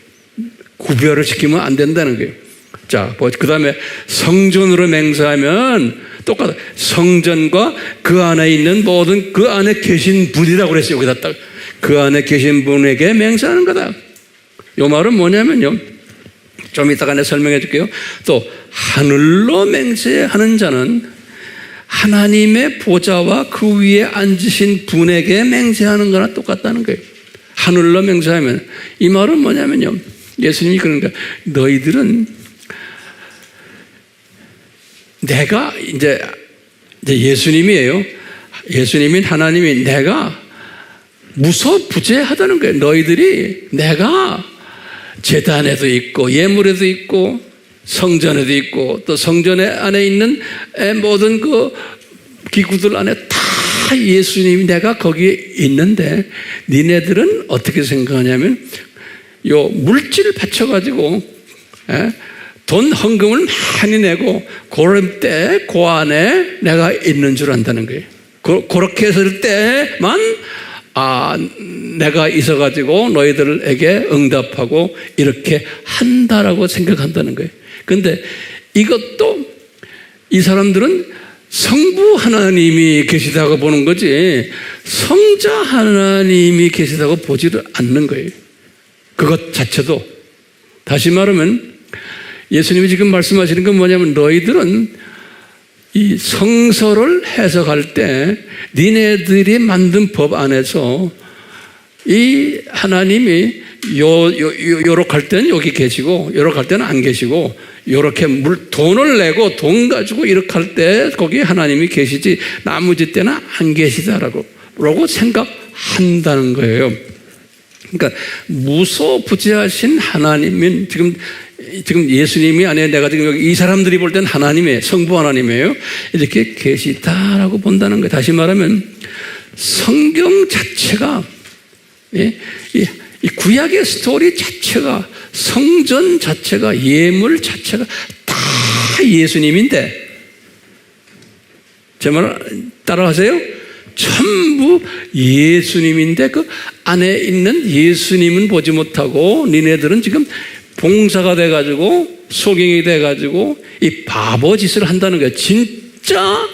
구별을 시키면 안 된다는 거예요. 자, 그 다음에 성전으로 맹세하면 똑같아. 성전과 그 안에 있는 모든 그 안에 계신 분이라고 그랬어요. 여기다 딱 그 안에 계신 분에게 맹세하는 거다. 이 말은 뭐냐면요, 좀 이따가 내가 설명해 줄게요. 또 하늘로 맹세하는 자는 하나님의 보좌와 그 위에 앉으신 분에게 맹세하는 거나 똑같다는 거예요. 하늘로 맹세하면, 이 말은 뭐냐면요, 예수님이 그러니까 너희들은 내가 이제 예수님이에요. 예수님인 하나님이 내가 무소부재하다는 거예요. 너희들이 내가 제단에도 있고 예물에도 있고 성전에도 있고 또 성전 안에 있는 모든 그 기구들 안에 다 예수님이 내가 거기에 있는데, 니네들은 어떻게 생각하냐면 요 물질을 바쳐가지고 돈 헌금을 많이 내고 그럴 때 그 안에 내가 있는 줄 안다는 거예요. 그렇게 했을 때만 내가 있어가지고 너희들에게 응답하고 이렇게 한다라고 생각한다는 거예요. 그런데 이것도 이 사람들은 성부 하나님이 계시다고 보는 거지 성자 하나님이 계시다고 보지를 않는 거예요. 그것 자체도. 다시 말하면 예수님이 지금 말씀하시는 건 뭐냐면, 너희들은 이 성서를 해석할 때 니네들이 만든 법 안에서 이 하나님이 요렇게 할 때는 여기 계시고 요렇게 할 때는 안 계시고, 요렇게 돈을 내고 돈 가지고 이렇게 할 때 거기 하나님이 계시지 나머지 때는 안 계시다라고 생각한다는 거예요. 그러니까 무소부재하신 하나님은 지금 예수님이 아니라 내가 지금 여기 이 사람들이 볼 땐 하나님이에요. 성부 하나님이에요. 이렇게 계시다라고 본다는 거예요. 다시 말하면 성경 자체가, 이 구약의 스토리 자체가, 성전 자체가, 예물 자체가 다 예수님인데, 제 말 따라하세요? 전부 예수님인데 그 안에 있는 예수님은 보지 못하고 니네들은 지금 봉사가 돼가지고 소경이 돼가지고 이 바보 짓을 한다는 거예요. 진짜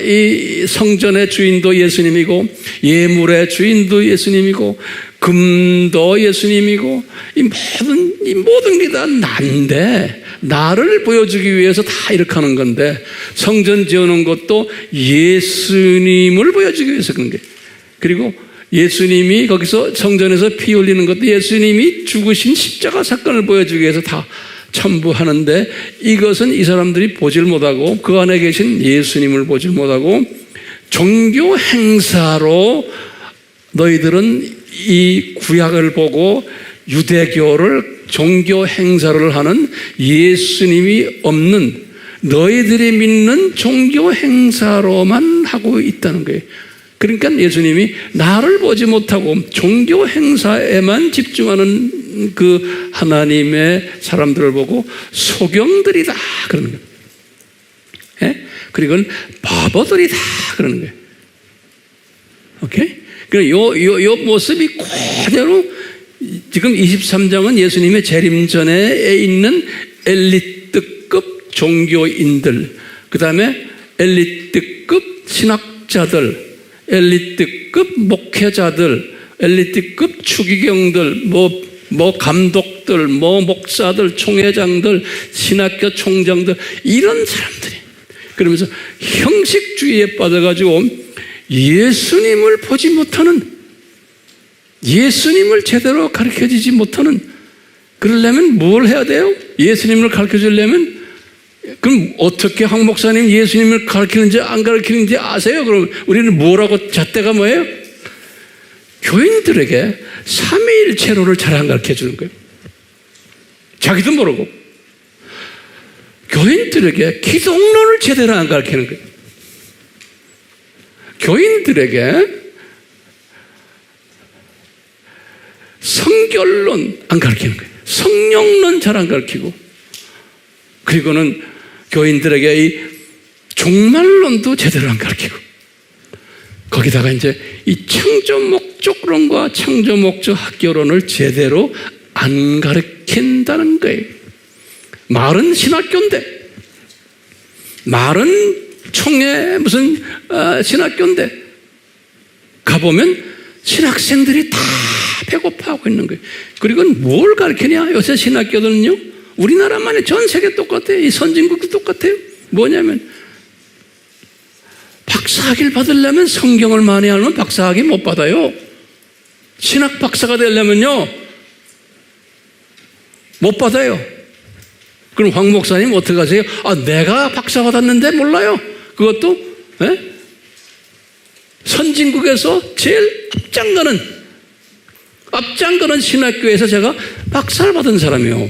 이 성전의 주인도 예수님이고 예물의 주인도 예수님이고 금도 예수님이고 이 모든 게 다 난데 나를 보여주기 위해서 다 이렇게 하는 건데, 성전 지어놓은 것도 예수님을 보여주기 위해서 그런 게. 그리고 예수님이 거기서 성전에서 피 흘리는 것도 예수님이 죽으신 십자가 사건을 보여주기 위해서 다 첨부하는데, 이것은 이 사람들이 보질 못하고 그 안에 계신 예수님을 보질 못하고 종교 행사로 너희들은 이 구약을 보고 유대교를 종교 행사를 하는 예수님이 없는 너희들이 믿는 종교 행사로만 하고 있다는 거예요. 그러니까 예수님이 나를 보지 못하고 종교 행사에만 집중하는 그 하나님의 사람들을 보고 소경들이다 그러는 거예요. 예? 그리고 바보들이다 그러는 거예요. 오케이? 요 모습이 그대로 지금 23장은 예수님의 재림 전에 있는 엘리트급 종교인들, 그 다음에 엘리트급 신학자들, 엘리트급 목회자들, 엘리트급 추기경들, 뭐 감독들, 뭐 목사들, 총회장들, 신학교 총장들, 이런 사람들이 그러면서 형식주의에 빠져가지고 예수님을 보지 못하는, 예수님을 제대로 가르쳐주지 못하는, 그러려면 뭘 해야 돼요? 예수님을 가르쳐주려면, 그럼 어떻게 황 목사님 예수님을 가르치는지 안 가르치는지 아세요? 그럼 우리는 뭐라고 잣대가 뭐예요? 교인들에게 삼위일체로를 잘 안 가르쳐주는 거예요. 자기도 모르고. 교인들에게 기독론을 제대로 안 가르치는 거예요. 교인들에게 성결론 안 가르치는 거예요. 성령론 잘 안 가르치고, 그리고는 교인들에게 이 종말론도 제대로 안 가르치고, 거기다가 이제 이 창조 목적론과 창조 목적 학교론을 제대로 안 가르친다는 거예요. 말은 신학교인데, 말은 총회 무슨 신학교인데 가보면 신학생들이 다 배고파하고 있는 거예요. 그리고 뭘 가르치냐? 요새 신학교들은요, 우리나라만이 전 세계 똑같아요. 이 선진국도 똑같아요. 뭐냐면 박사학위를 받으려면 성경을 많이 알면 박사학위 못 받아요. 신학 박사가 되려면요 못 받아요. 그럼 황 목사님 어떻게 하세요? 내가 박사 받았는데 몰라요. 그것도 선진국에서 제일 앞장가는 신학교에서 제가 박사를 받은 사람이요.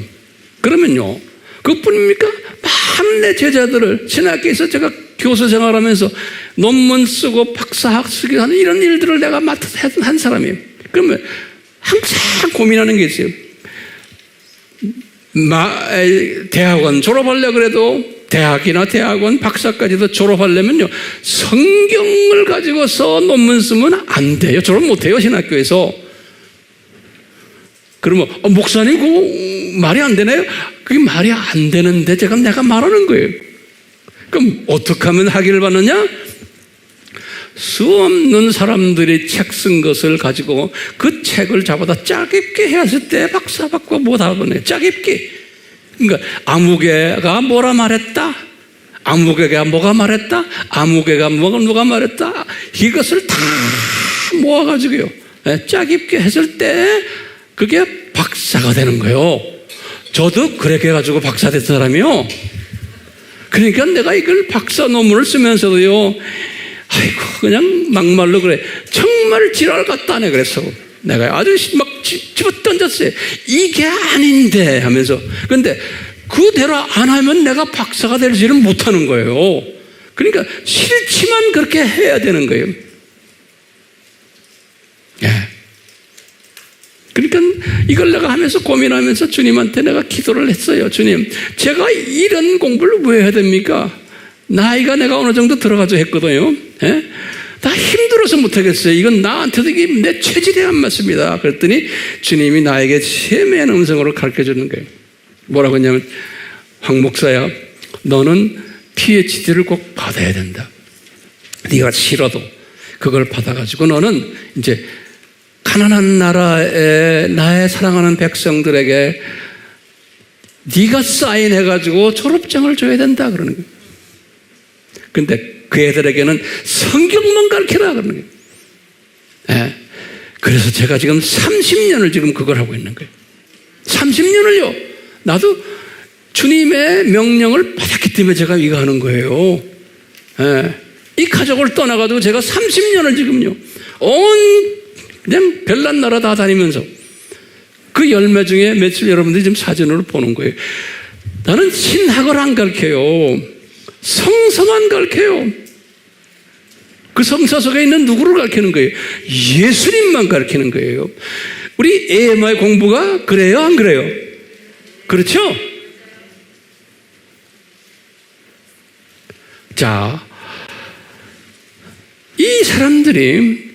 그러면요, 그뿐입니까? 많은 제자들을 신학교에서 제가 교수 생활하면서 논문 쓰고 박사학 쓰기 하는 이런 일들을 내가 한 사람이에요. 그러면 항상 고민하는 게 있어요. 대학원 졸업하려고 그래도 대학이나 대학원 박사까지도 졸업하려면요, 성경을 가지고서 논문 쓰면 안 돼요. 졸업 못 해요, 신학교에서. 그러면 목사님 그거 말이 안 되나요? 그게 말이 안 되는데 내가 말하는 거예요. 그럼 어떻게 하면 학위를 받느냐? 수 없는 사람들이 책 쓴 것을 가지고 그 책을 잡아다 짜깁기 했을 때 박사 받고 못 하거든요. 짜깁기. 그러니까 아무개가 뭐라 말했다, 아무개가 뭐가 말했다, 아무개가 누가 말했다, 이것을 다 모아가지고요 짜깁기 했을 때 그게 박사가 되는 거예요. 저도 그렇게 해가지고 박사 됐던 사람이요. 그러니까 내가 이걸 박사 논문을 쓰면서도요, 아이고 그냥 막말로 그래, 정말 지랄 같다 네 그랬어. 내가 아주 막 집어 던졌어요. 이게 아닌데 하면서. 근데 그대로 안 하면 내가 박사가 되지를 못하는 거예요. 그러니까 싫지만 그렇게 해야 되는 거예요. 예. 그러니까 이걸 내가 하면서 고민하면서 주님한테 내가 기도를 했어요. 주님, 제가 이런 공부를 왜 해야 됩니까? 나이가 내가 어느 정도 들어가서 했거든요. 예? 다 힘들어서 못하겠어요. 이건 나한테도 이게 내 체질에 안 맞습니다. 그랬더니 주님이 나에게 세미한 음성으로 가르쳐주는 거예요. 뭐라고 했냐면, 황 목사야, 너는 PhD를 꼭 받아야 된다. 네가 싫어도 그걸 받아가지고 너는 이제 가난한 나라에 나의 사랑하는 백성들에게 네가 사인해가지고 졸업장을 줘야 된다 그러는 거예요. 근데 그 애들에게는 성경만 가르쳐라 그러는 거예요. 예. 그래서 제가 지금 30년을 지금 그걸 하고 있는 거예요. 30년을요. 나도 주님의 명령을 받았기 때문에 제가 이거 하는 거예요. 예. 이 가족을 떠나가지고 제가 30년을 지금요. 그냥 별난 나라 다 다니면서 그 열매 중에 며칠 여러분들이 지금 사진으로 보는 거예요. 나는 신학을 안 가르쳐요. 성서만 가르쳐요. 그 성서 속에 있는 누구를 가르치는 거예요? 예수님만 가르치는 거예요. 우리 AMI 공부가 그래요? 안 그래요? 그렇죠? 자, 이 사람들이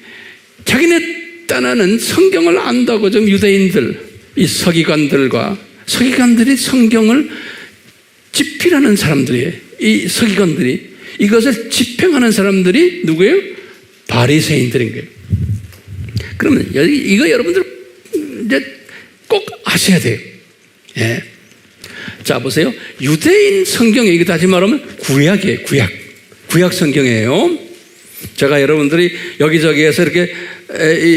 자기네 딴에는 성경을 안다고 좀 유대인들, 이 서기관들이 성경을 집필하는 사람들이에요. 이 서기관들이 이것을 집행하는 사람들이 누구예요? 바리새인들인 거예요. 그러면 이거 여러분들 이제 꼭 아셔야 돼요. 예. 자, 보세요. 유대인 성경에 이거 다시 말하면 구약이에요. 구약 성경이에요. 제가 여러분들이 여기저기에서 이렇게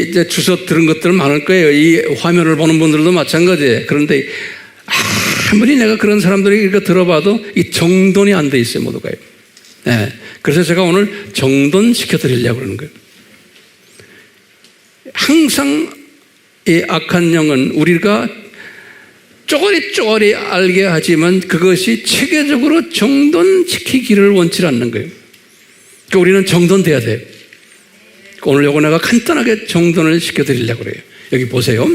이제 주워 들은 것들 많을 거예요. 이 화면을 보는 분들도 마찬가지예요. 그런데 아무리 내가 그런 사람들이 이거 들어봐도 이 정돈이 안 돼 있어요, 모두가요. 네. 그래서 제가 오늘 정돈 시켜드리려고 그러는 거예요. 항상 이 악한 영은 우리가 쪼가리 알게 하지만 그것이 체계적으로 정돈시키기를 원치 않는 거예요. 그러니까 우리는 정돈돼야 돼요. 오늘 요거 내가 간단하게 정돈을 시켜드리려고 그래요. 여기 보세요.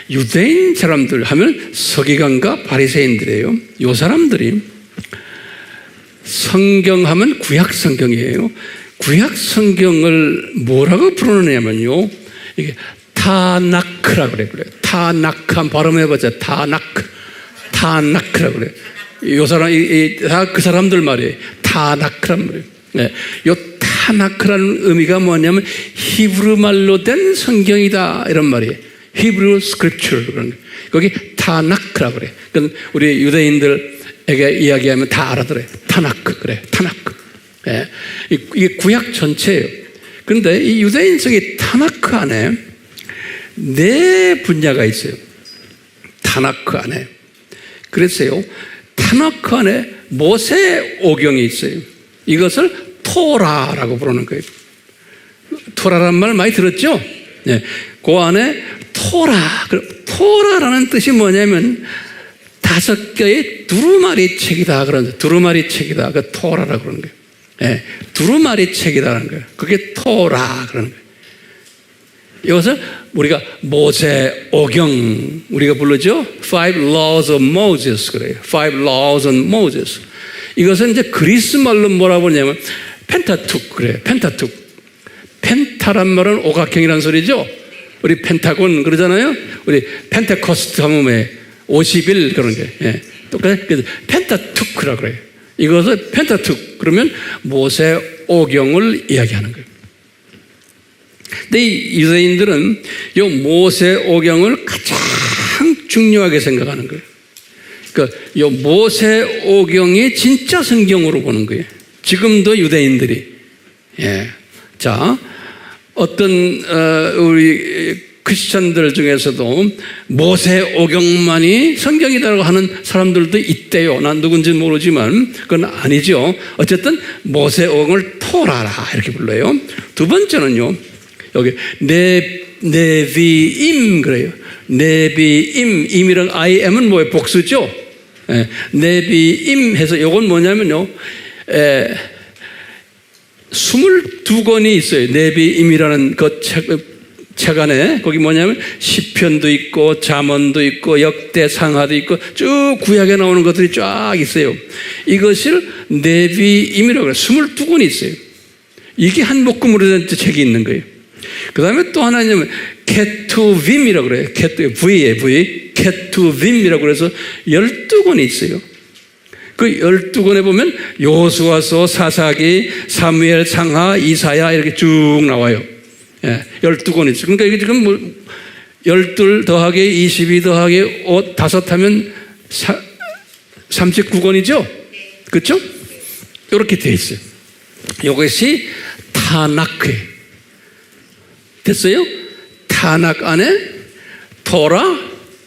유대인 사람들 하면 서기관과 바리새인들이에요. 요 사람들이 성경하면 구약 성경이에요. 구약 성경을 뭐라고 부르느냐면요. 이게 타나크라고 그래요. 타나크 한번 발음해보자. 타나크라고 그래요. 요 사람, 다 그 사람들 말이에요. 타나크란 말이에요. 네. 요 타나크라는 의미가 뭐냐면 히브리 말로 된 성경이다 이런 말이에요. 히브리 스크립처 그런 거. 거기 타나크라고 그래요. 그러니까 우리 유대인들에게 이야기하면 다 알아들어요. 타나크 그래. 타나크. 네. 이게 구약 전체예요. 그런데 이 유대인 속의 타나크 안에 네 분야가 있어요. 타나크 안에. 그래서요. 타나크 안에 모세 오경이 있어요. 이것을 토라라고 부르는 거예요. 토라란 말 많이 들었죠? 네. 그 안에 토라라는 뜻이 뭐냐면 5개의 두루마리 책이다. 그런 두루마리 책이다. 그 토라라고 그러는 거예요. 네. 두루마리 책이다라는 거예요. 그게 토라 그러는 거예요. 이것을 우리가 모세 오경 우리가 부르죠. Five Laws of Moses 그래요. Five Laws of Moses. 이것은 이제 그리스 말로 뭐라고 하냐면 펜타툭 그래요. 펜타툭. 펜타란 말은 오각형이라는 소리죠. 우리 펜타곤 그러잖아요. 우리 펜테코스트 하면 50일 그런 게. 예. 똑같아요. 그래서 펜타투크라고 그래요. 이것을 펜타툭 그러면 모세 오경을 이야기하는 거예요. 근데 이 유대인들은 이 모세 오경을 가장 중요하게 생각하는 거예요. 그러니까 이 모세 오경이 진짜 성경으로 보는 거예요. 지금도 유대인들이. 예. 자, 어떤 우리 크리스천들 중에서도 모세 오경만이 성경이라고 하는 사람들도 있대요. 난 누군지 모르지만 그건 아니죠. 어쨌든 모세 오경을 토라라 이렇게 불러요. 두 번째는요. 여기 네비임 그래요. 네비임 임이랑 IM은 뭐예요? 복수죠. 예, 네비임 해서 이건 뭐냐면요. 22권이 있어요. 네비임이라는 그 책 안에 거기 뭐냐면 시편도 있고 잠언도 있고 역대상하도 있고 쭉 구약에 나오는 것들이 쫙 있어요. 이것을 네비임이라고 해요. 22권이 있어요. 이게 한 묶음으로 된 책이 있는 거예요. 그 다음에 또 하나 있냐면 케투빔이라고 그래요. V에 V. 케투빔이라고 그래서 12권이 있어요. 그 12권에 보면 여호수아서, 사사기, 사무엘, 상하, 이사야 이렇게 쭉 나와요. 예, 12권이 있어요. 그러니까 이게 지금 뭐 12 더하기 22 더하기 5 하면 39권이죠? 그렇죠? 이렇게 되어 있어요. 이것이 타나크에 됐어요? 타낙 안에 토라,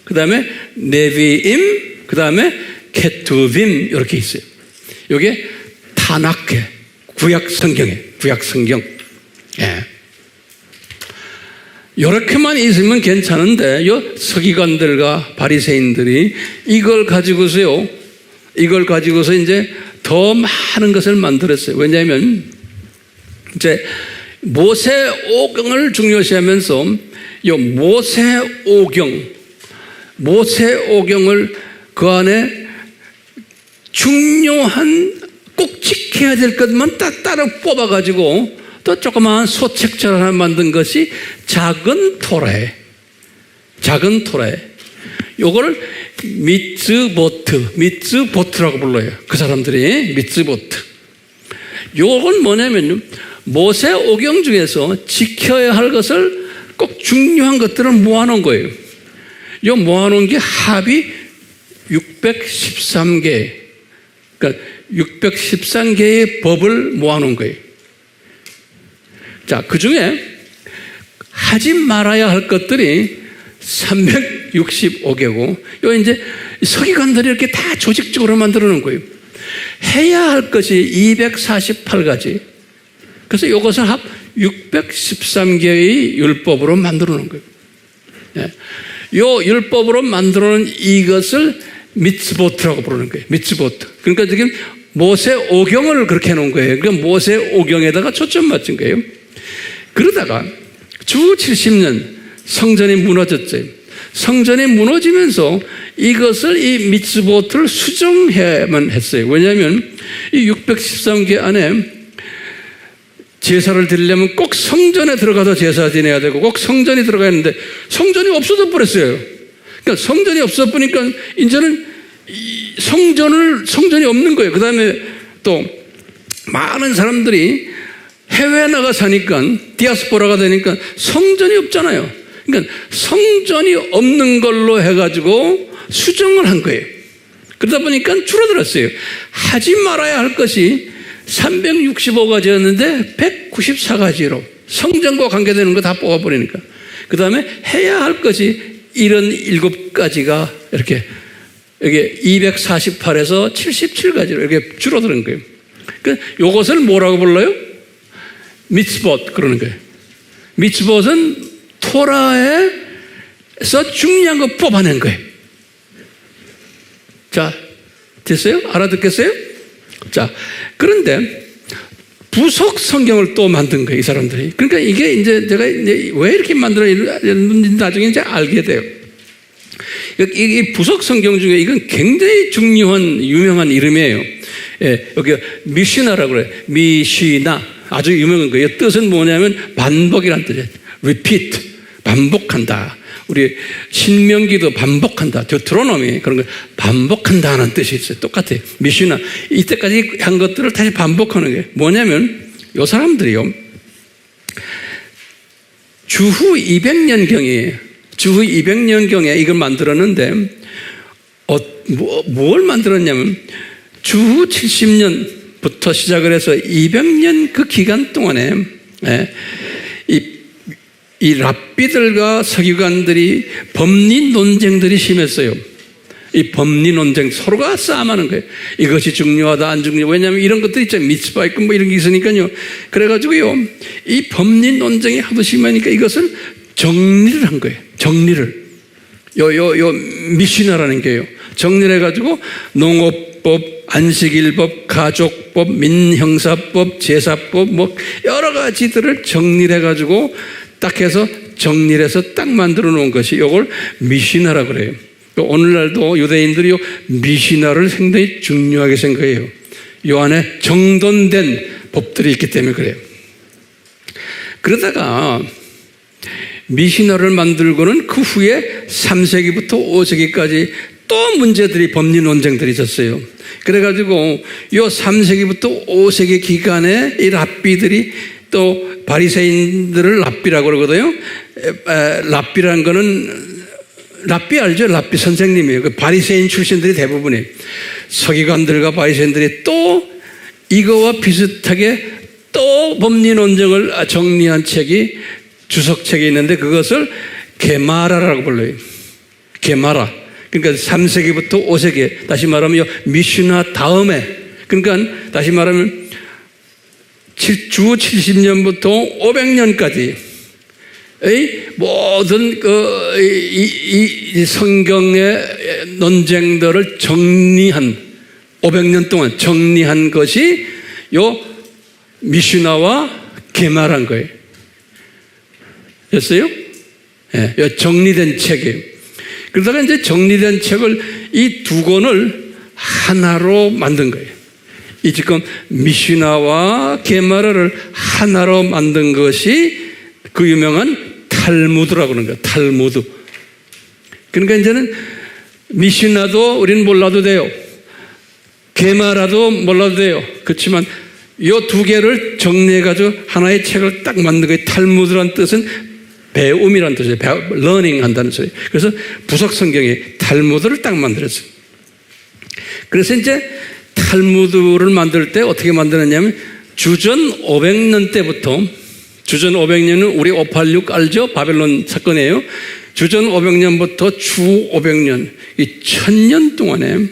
그 다음에 네비임, 그 다음에 케투빔 이렇게 있어요. 이게 타낙에 구약 성경. 예. 이렇게만 있으면 괜찮은데 요 서기관들과 바리새인들이 이걸 가지고서 이제 더 많은 것을 만들었어요. 왜냐하면 이제 모세오경을 중요시하면서 요 모세오경을 그 안에 중요한 꼭 지켜야 될 것만 따로 뽑아가지고 또 조그마한 소책자를 하나 만든 것이 작은 토라에 요거를 미츠보트라고 불러요. 그 사람들이 미츠보트. 요건 뭐냐면요, 모세오경 중에서 지켜야 할 것을 꼭 중요한 것들을 모아놓은 거예요. 요 모아놓은 게 합이 613개, 그러니까 613개의 법을 모아놓은 거예요. 자, 그 중에 하지 말아야 할 것들이 365개고, 요 이제 서기관들이 이렇게 다 조직적으로 만들어 놓은 거예요. 해야 할 것이 248가지. 그래서 이것을 합 613개의 율법으로 만들어 놓은 거예요. 예. 요 율법으로 만들어 놓은 이것을 미츠보트라고 부르는 거예요. 미츠보트. 그러니까 지금 모세오경을 그렇게 해놓은 거예요. 그러니까 모세오경에다가 초점 맞춘 거예요. 그러다가 주 70년 성전이 무너졌죠. 성전이 무너지면서 이것을 이 미츠보트를 수정해야만 했어요. 왜냐하면 이 613개 안에 제사를 드리려면 꼭 성전에 들어가서 제사 지내야 되고 꼭 성전이 들어가야 하는데 성전이 없어져 버렸어요. 그러니까 성전이 없어 버리니까 이제는 성전이 없는 거예요. 그 다음에 또 많은 사람들이 해외에 나가 사니까 디아스포라가 되니까 성전이 없잖아요. 그러니까 성전이 없는 걸로 해가지고 수정을 한 거예요. 그러다 보니까 줄어들었어요. 하지 말아야 할 것이 365가지였는데 194가지로 성전과 관계되는 거 다 뽑아버리니까. 그 다음에 해야 할 것이 77가지가 이렇게 여기 248에서 77가지로 이렇게 줄어드는 거예요. 그러니까 이것을 뭐라고 불러요? 미츠봇 그러는 거예요. 미츠봇은 토라에서 중요한 거 뽑아낸 거예요. 자, 됐어요? 알아듣겠어요? 자, 그런데 부속 성경을 또 만든 거예요, 이 사람들이. 그러니까 이게 이제 제가 이제 왜 이렇게 만들었는지 나중에 이제 알게 돼요. 이 부속 성경 중에 이건 굉장히 중요한 유명한 이름이에요. 예, 여기 미시나라고 그래요. 미시나. 아주 유명한 거예요. 뜻은 뭐냐면 반복이라는 뜻이에요. repeat. 반복한다. 우리 신명기도 반복한다. deuteronomy 그런 거 반복한다는 뜻이 있어요. 똑같아요. 미시나. 이때까지 한 것들을 다시 반복하는 거예요. 뭐냐면 이 사람들이요. 주후 200년경이에요. 주후 200년경에 이걸 만들었는데 뭘 만들었냐면 주후 70년부터 시작을 해서 200년 그 기간 동안에 이 랍비들과 서기관들이 법리 논쟁들이 심했어요. 이 법리 논쟁 서로가 싸움하는 거예요. 이것이 중요하다 안 중요하다. 왜냐하면 이런 것들이 있잖아요. 미츠바 있고 뭐 이런 게 있으니까요. 그래가지고요 이 법리 논쟁이 하도 심하니까 이것을 정리를 한 거예요. 정리를 요 미시나라는 게요. 정리를 해가지고 농업법, 안식일법, 가족법, 민형사법, 제사법 뭐 여러 가지들을 정리를 해가지고 딱 해서 정리를 해서 딱 만들어 놓은 것이 이걸 미시나라고 그래요. 오늘날도 유대인들이 미시나를 상당히 중요하게 생각해요. 이 안에 정돈된 법들이 있기 때문에 그래요. 그러다가 미시나를 만들고는 그 후에 3세기부터 5세기까지 또 문제들이 법리 논쟁들이 있었어요. 그래가지고 이 3세기부터 5세기 기간에 이 랍비들이 또 바리새인들을 랍비라고 그러거든요. 랍비라는 거는 랍비 알죠? 랍비 선생님이에요. 그 바리새인 출신들이 대부분이에요. 서기관들과 바리새인들이 또 이거와 비슷하게 또 법리 논쟁을 정리한 책이 주석책이 있는데 그것을 게마라라고 불러요. 게마라. 그러니까 3세기부터 5세기, 다시 말하면 미슈나 다음에, 그러니까 다시 말하면 주 70년부터 500년까지의 모든 이 성경의 논쟁들을 정리한 500년 동안 정리한 것이 요 미슈나와 게마라인 거예요. 됐어요? 예, 네, 정리된 책이에요. 그러다가 이제 정리된 책을 이 두 권을 하나로 만든 거예요. 이 지금 미슈나와 게마라를 하나로 만든 것이 그 유명한 탈무드라고 하는 거예요. 탈무드. 그러니까 이제는 미슈나도 우리는 몰라도 돼요. 게마라도 몰라도 돼요. 그렇지만 이 두 개를 정리해가지고 하나의 책을 딱 만든 거예요. 탈무드란 뜻은 배움이라는 뜻이에요. learning 한다는 소리예요. 그래서 부석 성경에 탈무드를 딱 만들었어요. 그래서 이제 탈무드를 만들 때 어떻게 만들었냐면 주전 500년 때부터, 주전 500년은 우리 586 알죠? 바벨론 사건이에요. 주전 500년부터 주 500년, 이 1000년 동안에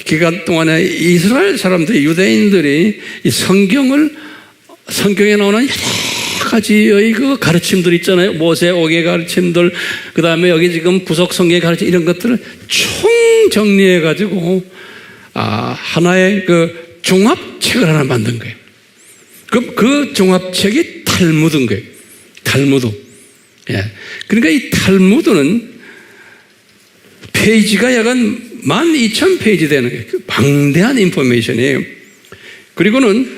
기간 동안에 이스라엘 사람들이, 유대인들이 이 성경에 나오는 여러 가지의 그 가르침들 있잖아요. 모세 오개 가르침들, 그 다음에 여기 지금 부석 성경의 가르침, 이런 것들을 총 정리해가지고 하나의 그 종합책을 하나 만든 거예요. 그 종합책이 탈무드인 거예요. 탈무드. 예. 그러니까 이 탈무드는 페이지가 약간 12,000페이지 되는 거예요. 방대한 인포메이션이에요. 그리고는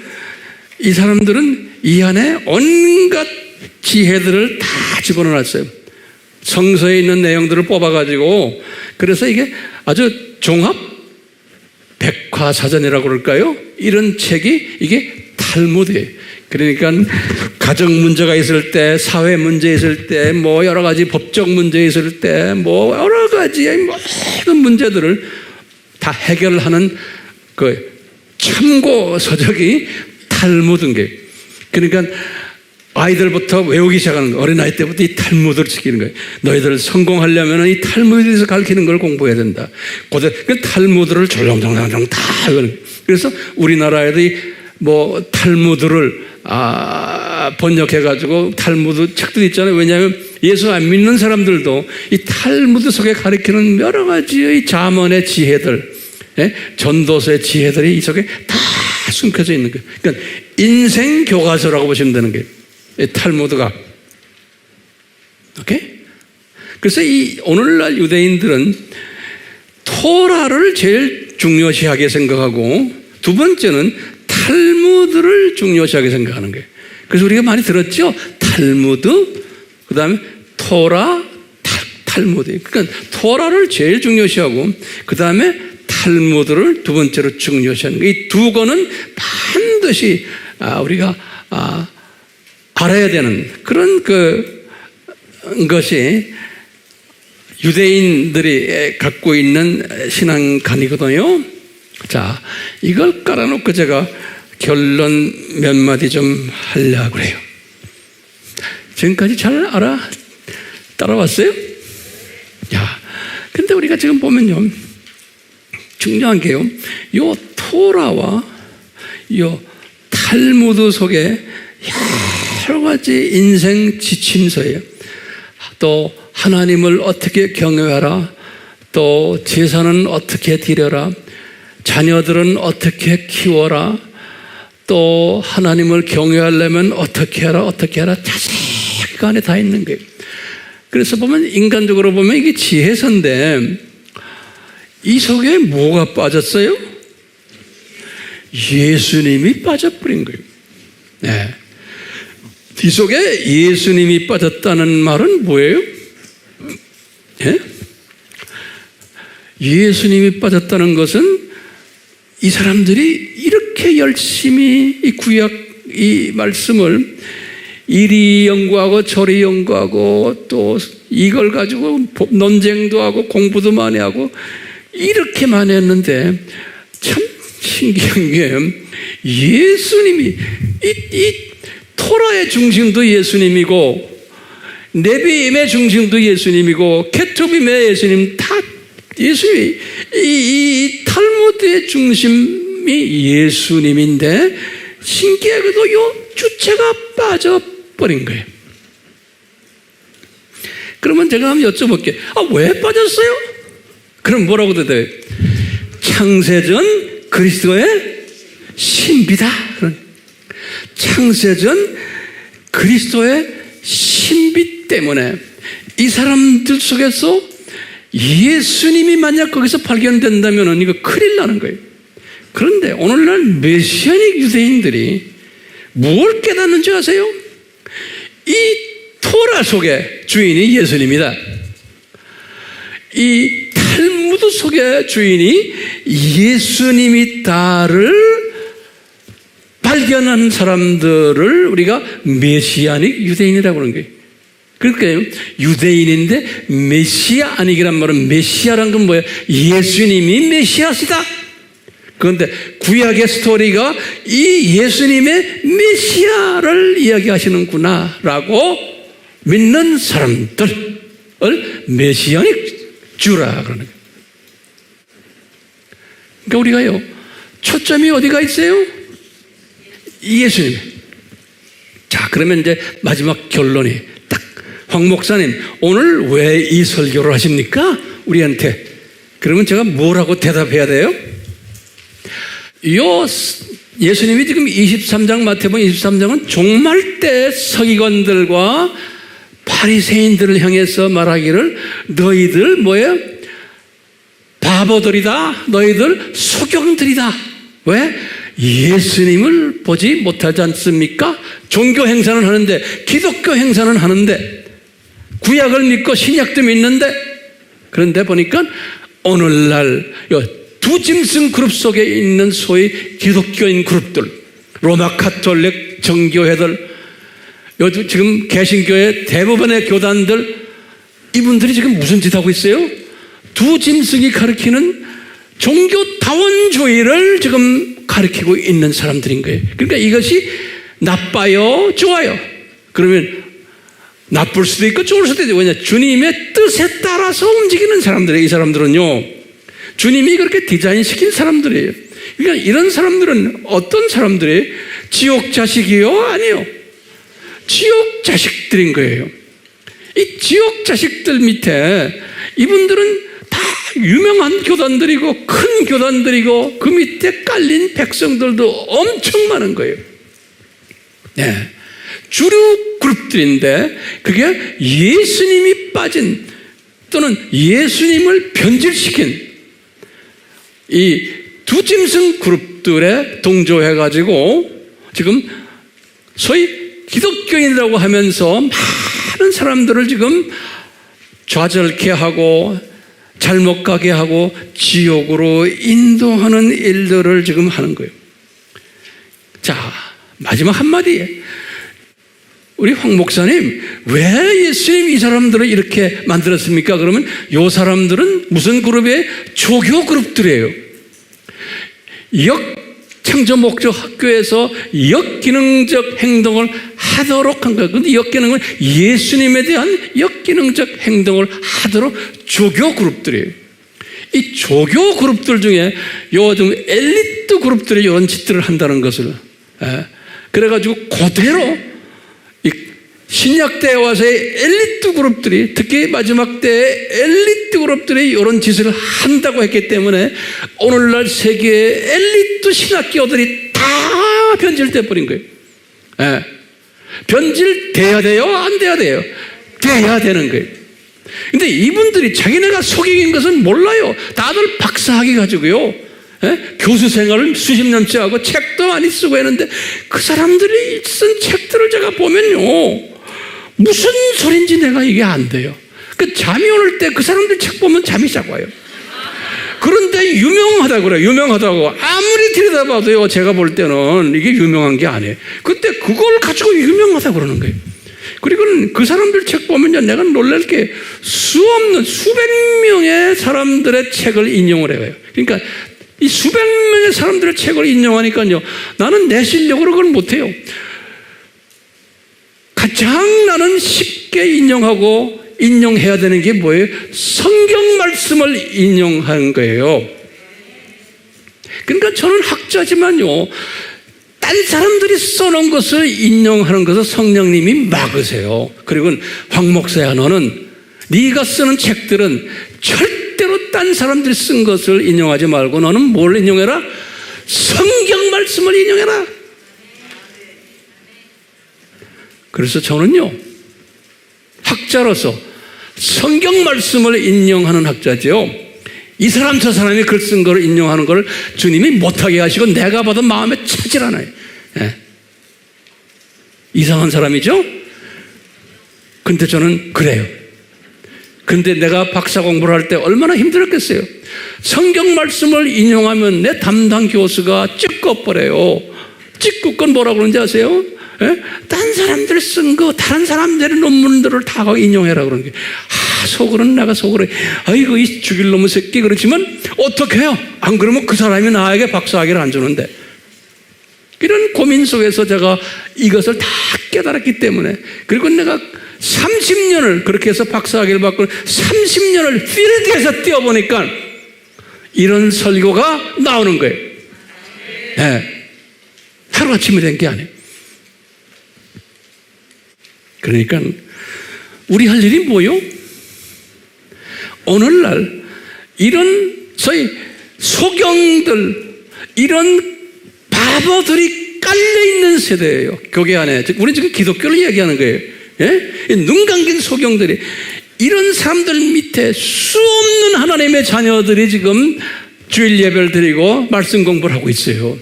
이 사람들은 이 안에 온갖 지혜들을 다 집어넣었어요. 성서에 있는 내용들을 뽑아가지고, 그래서 이게 아주 종합 백과사전이라고 그럴까요? 이런 책이 이게 탈무드예요. 그러니까 가정 문제가 있을 때, 사회 문제 있을 때, 뭐 여러 가지 법적 문제 있을 때, 뭐 여러 가지의 모든 문제들을 다 해결하는 그 참고 서적이 탈무드인 거예요. 그러니까 아이들부터 외우기 시작하는 거예요. 어린아이 때부터 이 탈무드를 시키는 거예요. 너희들 성공하려면 이 탈무드에서 가르치는 걸 공부해야 된다. 그 탈무드를 졸렁졸렁 다 외우는 거예요. 그래서 우리나라에도 뭐 탈무드를 번역해가지고 탈무드 책들이 있잖아요. 왜냐하면 예수 안 믿는 사람들도 이 탈무드 속에 가르치는 여러 가지의 잠언의 지혜들, 전도서의 지혜들이 이 속에 다 숨겨져 있는 거예요. 그러니까 인생 교과서라고 보시면 되는 거예요. 탈무드가. 오케이? 그래서 이 오늘날 유대인들은 토라를 제일 중요시하게 생각하고, 두 번째는 탈무드를 중요시하게 생각하는 거예요. 그래서 우리가 많이 들었죠? 탈무드, 그 다음에 토라, 탈무드. 그러니까 토라를 제일 중요시하고, 그 다음에 탈무드를 두 번째로 중요시하는 거예요. 이 두 권은 반드시 우리가 알아야 되는 그런 것이 유대인들이 갖고 있는 신앙관이거든요. 자, 이걸 깔아놓고 제가 결론 몇 마디 좀 하려고 해요. 지금까지 잘 따라왔어요? 야, 근데 우리가 지금 보면요, 중요한 게요, 요 토라와 요 탈무드 속에 여러 가지 인생 지침서예요. 또 하나님을 어떻게 경외하라, 또 제사는 어떻게 드려라, 자녀들은 어떻게 키워라, 또 하나님을 경외하려면 어떻게 하라 자세히 그 안에 다 있는 거예요. 그래서 보면 인간적으로 보면 이게 지혜서인데 이 속에 뭐가 빠졌어요? 예수님이 빠져버린 거예요. 네. 이 속에 예수님이 빠졌다는 말은 뭐예요? 예? 예수님이 빠졌다는 것은 이 사람들이 이렇게 열심히 이 구약 이 말씀을 이리 연구하고 저리 연구하고 또 이걸 가지고 논쟁도 하고 공부도 많이 하고 이렇게 많이 했는데 참 신기한 게 예수님이 이 토라의 중심도 예수님이고 네비임의 중심도 예수님이고 케투빔의 예수님 다 예수님이 이 탈무드의 중심이 예수님인데 신기하게도 이 주체가 빠져버린 거예요. 그러면 제가 한번 여쭤볼게요. 왜 빠졌어요? 그럼 뭐라고 대답해요? 창세전 그리스도의 신비다. 창세전 그리스도의 신비 때문에 이 사람들 속에서 예수님이 만약 거기서 발견된다면 이거 큰일 나는 거예요. 그런데 오늘날 메시아닉 유대인들이 뭘 깨닫는지 아세요? 이 토라 속의 주인이 예수님이다. 이 탈무드 속의 주인이 예수님이다를 발견한 사람들을 우리가 메시아닉 유대인이라고 하는 거예요. 그러니까 유대인인데 메시아 아니기란 말은 메시아란 건 뭐예요? 예수님이 메시아시다. 그런데 구약의 스토리가 이 예수님의 메시아를 이야기하시는구나 라고 믿는 사람들을 메시아닉 주라 그러는 거예요. 그러니까 우리가요 초점이 어디가 있어요? 예수님. 자, 그러면 이제 마지막 결론이 딱 황 목사님 오늘 왜 이 설교를 하십니까? 우리한테. 그러면 제가 뭐라고 대답해야 돼요? 예수님이 지금 23장 마태복음 23장은 종말 때 서기관들과 바리새인들을 향해서 말하기를 너희들 뭐예요? 바보들이다. 너희들 소경들이다. 왜? 예수님을 보지 못하지 않습니까? 종교 행사는 하는데 기독교 행사는 하는데 구약을 믿고 신약도 믿는데 그런데 보니까 오늘날 두 짐승 그룹 속에 있는 소위 기독교인 그룹들 로마 카톨릭 정교회들 요즘 지금 개신교의 대부분의 교단들 이분들이 지금 무슨 짓 하고 있어요? 두 짐승이 가리키는 종교다원주의를 지금 가리키고 있는 사람들인 거예요. 그러니까 이것이 나빠요? 좋아요? 그러면 나쁠 수도 있고 좋을 수도 있고 왜냐? 주님의 뜻에 따라서 움직이는 사람들이에요. 이 사람들은요. 주님이 그렇게 디자인시킨 사람들이에요. 그러니까 이런 사람들은 어떤 사람들이에요? 지옥 자식이요? 아니요. 지옥 자식들인 거예요. 이 지옥 자식들 밑에 이분들은 다 유명한 교단들이고 큰 교단들이고 그 밑에 깔린 백성들도 엄청 많은 거예요. 네. 주류 그룹들인데 그게 예수님이 빠진 또는 예수님을 변질시킨 이 두 짐승 그룹들에 동조해가지고 지금 소위 기독교인이라고 하면서 많은 사람들을 지금 좌절케 하고 잘못 가게 하고 지옥으로 인도하는 일들을 지금 하는 거예요. 자, 마지막 한마디. 우리 황 목사님, 왜 예수님 이 사람들을 이렇게 만들었습니까? 그러면 이 사람들은 무슨 그룹이에요? 조교 그룹들이에요. 창조 목적 학교에서 역기능적 행동을 하도록 한 거예요. 그런데 역기능은 예수님에 대한 역기능적 행동을 하도록 조교 그룹들이에요. 이 조교 그룹들 중에 요즘 엘리트 그룹들이 이런 짓들을 한다는 것을 그래가지고 그대로 신약 때에 와서의 엘리트 그룹들이 특히 마지막 때의 엘리트 그룹들이 이런 짓을 한다고 했기 때문에 오늘날 세계의 엘리트 신학교들이 다 변질돼 버린 거예요. 변질돼야 돼요? 안 돼야 돼요? 돼야 되는 거예요. 근데 이분들이 자기네가 속이긴 것은 몰라요. 다들 박사학위 가지고요. 교수 생활을 수십 년째 하고 책도 많이 쓰고 했는데 그 사람들이 쓴 책들을 제가 보면요. 무슨 소린지 내가 이게 안 돼요. 그 잠이 올 때 그 사람들 책 보면 잠이 쫙 와요. 그런데 유명하다고 그래요. 유명하다고. 아무리 들여다봐도요. 제가 볼 때는 이게 유명한 게 아니에요. 그때 그걸 가지고 유명하다고 그러는 거예요. 그리고 그 사람들 책 보면요, 내가 놀랄 게 수백 명의 사람들의 책을 인용을 해요. 그러니까 이 수백 명의 사람들의 책을 인용하니까요, 나는 내 실력으로 그걸 못해요. 가장 나는 쉽게 인용해야 되는 게 뭐예요? 성경 말씀을 인용하는 거예요. 그러니까 저는 학자지만요, 딴 사람들이 써놓은 것을 인용하는 것을 성령님이 막으세요. 그리고 황 목사야, 너는 네가 쓰는 책들은 절대로 딴 사람들이 쓴 것을 인용하지 말고 너는 뭘 인용해라? 성경 말씀을 인용해라. 그래서 저는요, 학자로서 성경 말씀을 인용하는 학자죠. 이 사람 저 사람이 글 쓴 걸 인용하는 걸 주님이 못하게 하시고 내가 받은 마음에 차질 않아요. 예. 이상한 사람이죠? 근데 저는 그래요. 근데 내가 박사 공부를 할 때 얼마나 힘들었겠어요. 성경 말씀을 인용하면 내 담당 교수가 찌꺼버려요. 찌꺼건 뭐라고 그러는지 아세요? 예? 딴 사람들 쓴 거, 다른 사람들의 논문들을 다 인용해라 그러는 게. 속으로는 내가 속으로, 아이고, 이 죽일 놈의 새끼. 그렇지만, 어떻게 해요? 안 그러면 그 사람이 나에게 박사학위를 안 주는데. 이런 고민 속에서 제가 이것을 다 깨달았기 때문에. 그리고 내가 30년을 그렇게 해서 박사학위를 받고 30년을 필드에서 뛰어보니까 이런 설교가 나오는 거예요. 네. 하루아침에 된 게 아니에요. 그러니까 우리 할 일이 뭐요? 오늘날 이런 소위 소경들, 이런 바보들이 깔려있는 세대예요. 교회 안에. 우리는 지금 기독교를 얘기하는 거예요. 예? 눈 감긴 소경들이, 이런 사람들 밑에 수없는 하나님의 자녀들이 지금 주일 예배를 드리고 말씀 공부를 하고 있어요.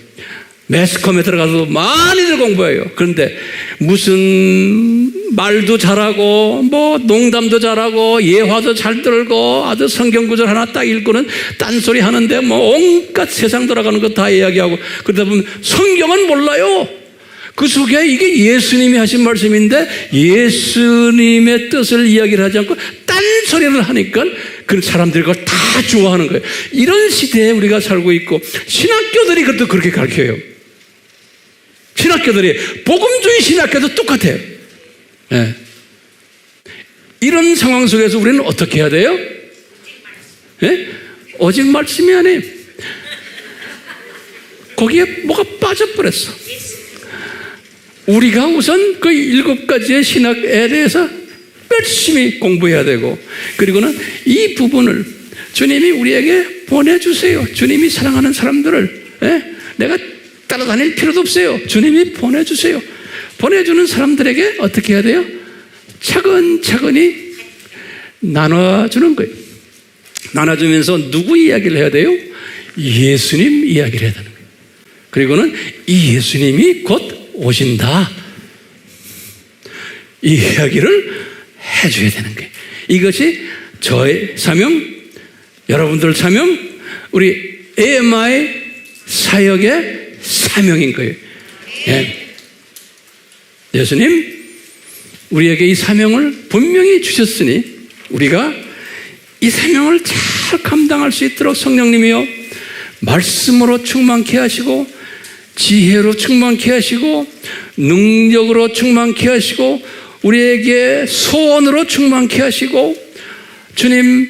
매스컴에 들어가서 많이들 공부해요. 그런데 무슨 말도 잘하고 뭐 농담도 잘하고 예화도 잘 들고 아주 성경 구절 하나 딱 읽고는 딴소리 하는데 뭐 온갖 세상 돌아가는 거 다 이야기하고, 그러다 보면 성경은 몰라요. 그 속에 이게 예수님이 하신 말씀인데 예수님의 뜻을 이야기를 하지 않고 딴소리를 하니까 그 사람들이 그걸 다 좋아하는 거예요. 이런 시대에 우리가 살고 있고, 신학교들이 그것도 그렇게 가르쳐요. 신학교들이, 복음주의 신학교도 똑같아요. 네. 이런 상황 속에서 우리는 어떻게 해야 돼요? 네? 오직 말씀이 아니에요. 거기에 뭐가 빠져버렸어. 우리가 우선 그 7가지의 신학에 대해서 열심히 공부해야 되고, 그리고는 이 부분을 주님이 우리에게 보내주세요. 주님이 사랑하는 사람들을, 내가 따라다닐 필요도 없어요. 주님이 보내주세요. 보내주는 사람들에게 어떻게 해야 돼요? 차근차근히 나눠주는 거예요. 나눠주면서 누구 이야기를 해야 돼요? 예수님 이야기를 해야 되는 거예요. 그리고는 이 예수님이 곧 오신다, 이 이야기를 해줘야 되는 거예요. 이것이 저의 사명, 여러분들 사명, 우리 AMI 사역의 사명인 거예요. 예. 예수님 우리에게 이 사명을 분명히 주셨으니 우리가 이 사명을 잘 감당할 수 있도록 성령님이여 말씀으로 충만케 하시고, 지혜로 충만케 하시고, 능력으로 충만케 하시고, 우리에게 소원으로 충만케 하시고, 주님,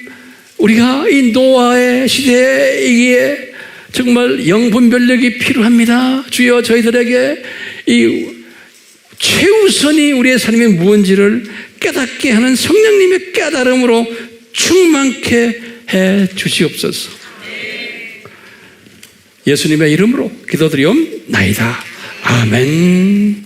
우리가 이 노아의 시대에 정말 영분별력이 필요합니다. 주여, 저희들에게 이 최우선이 우리의 삶이 무엇인지를 깨닫게 하는 성령님의 깨달음으로 충만케 해 주시옵소서. 예수님의 이름으로 기도드리옵나이다. 아멘.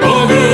Oh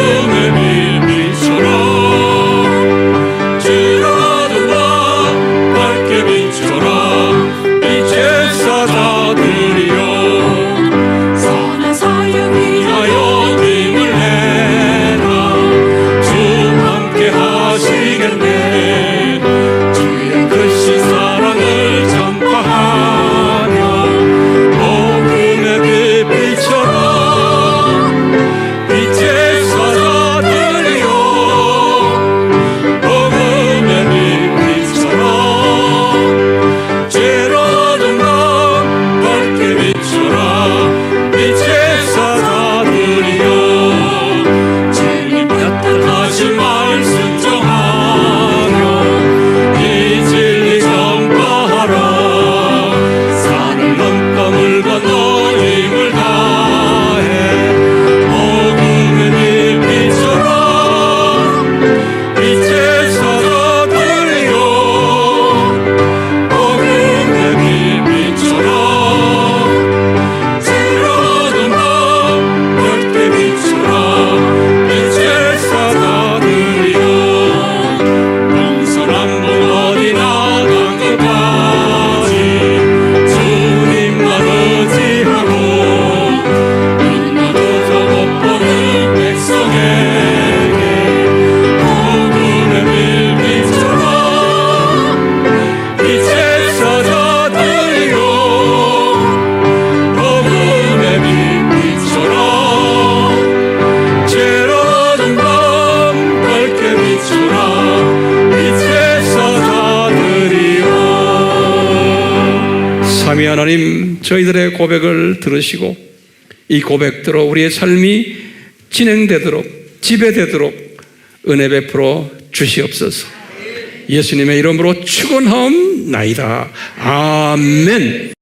성삼위 하나님, 저희들의 고백을 들으시고 이 고백대로 우리의 삶이 진행되도록, 지배되도록 은혜 베풀어 주시옵소서. 예수님의 이름으로 축원하옵나이다. 아멘.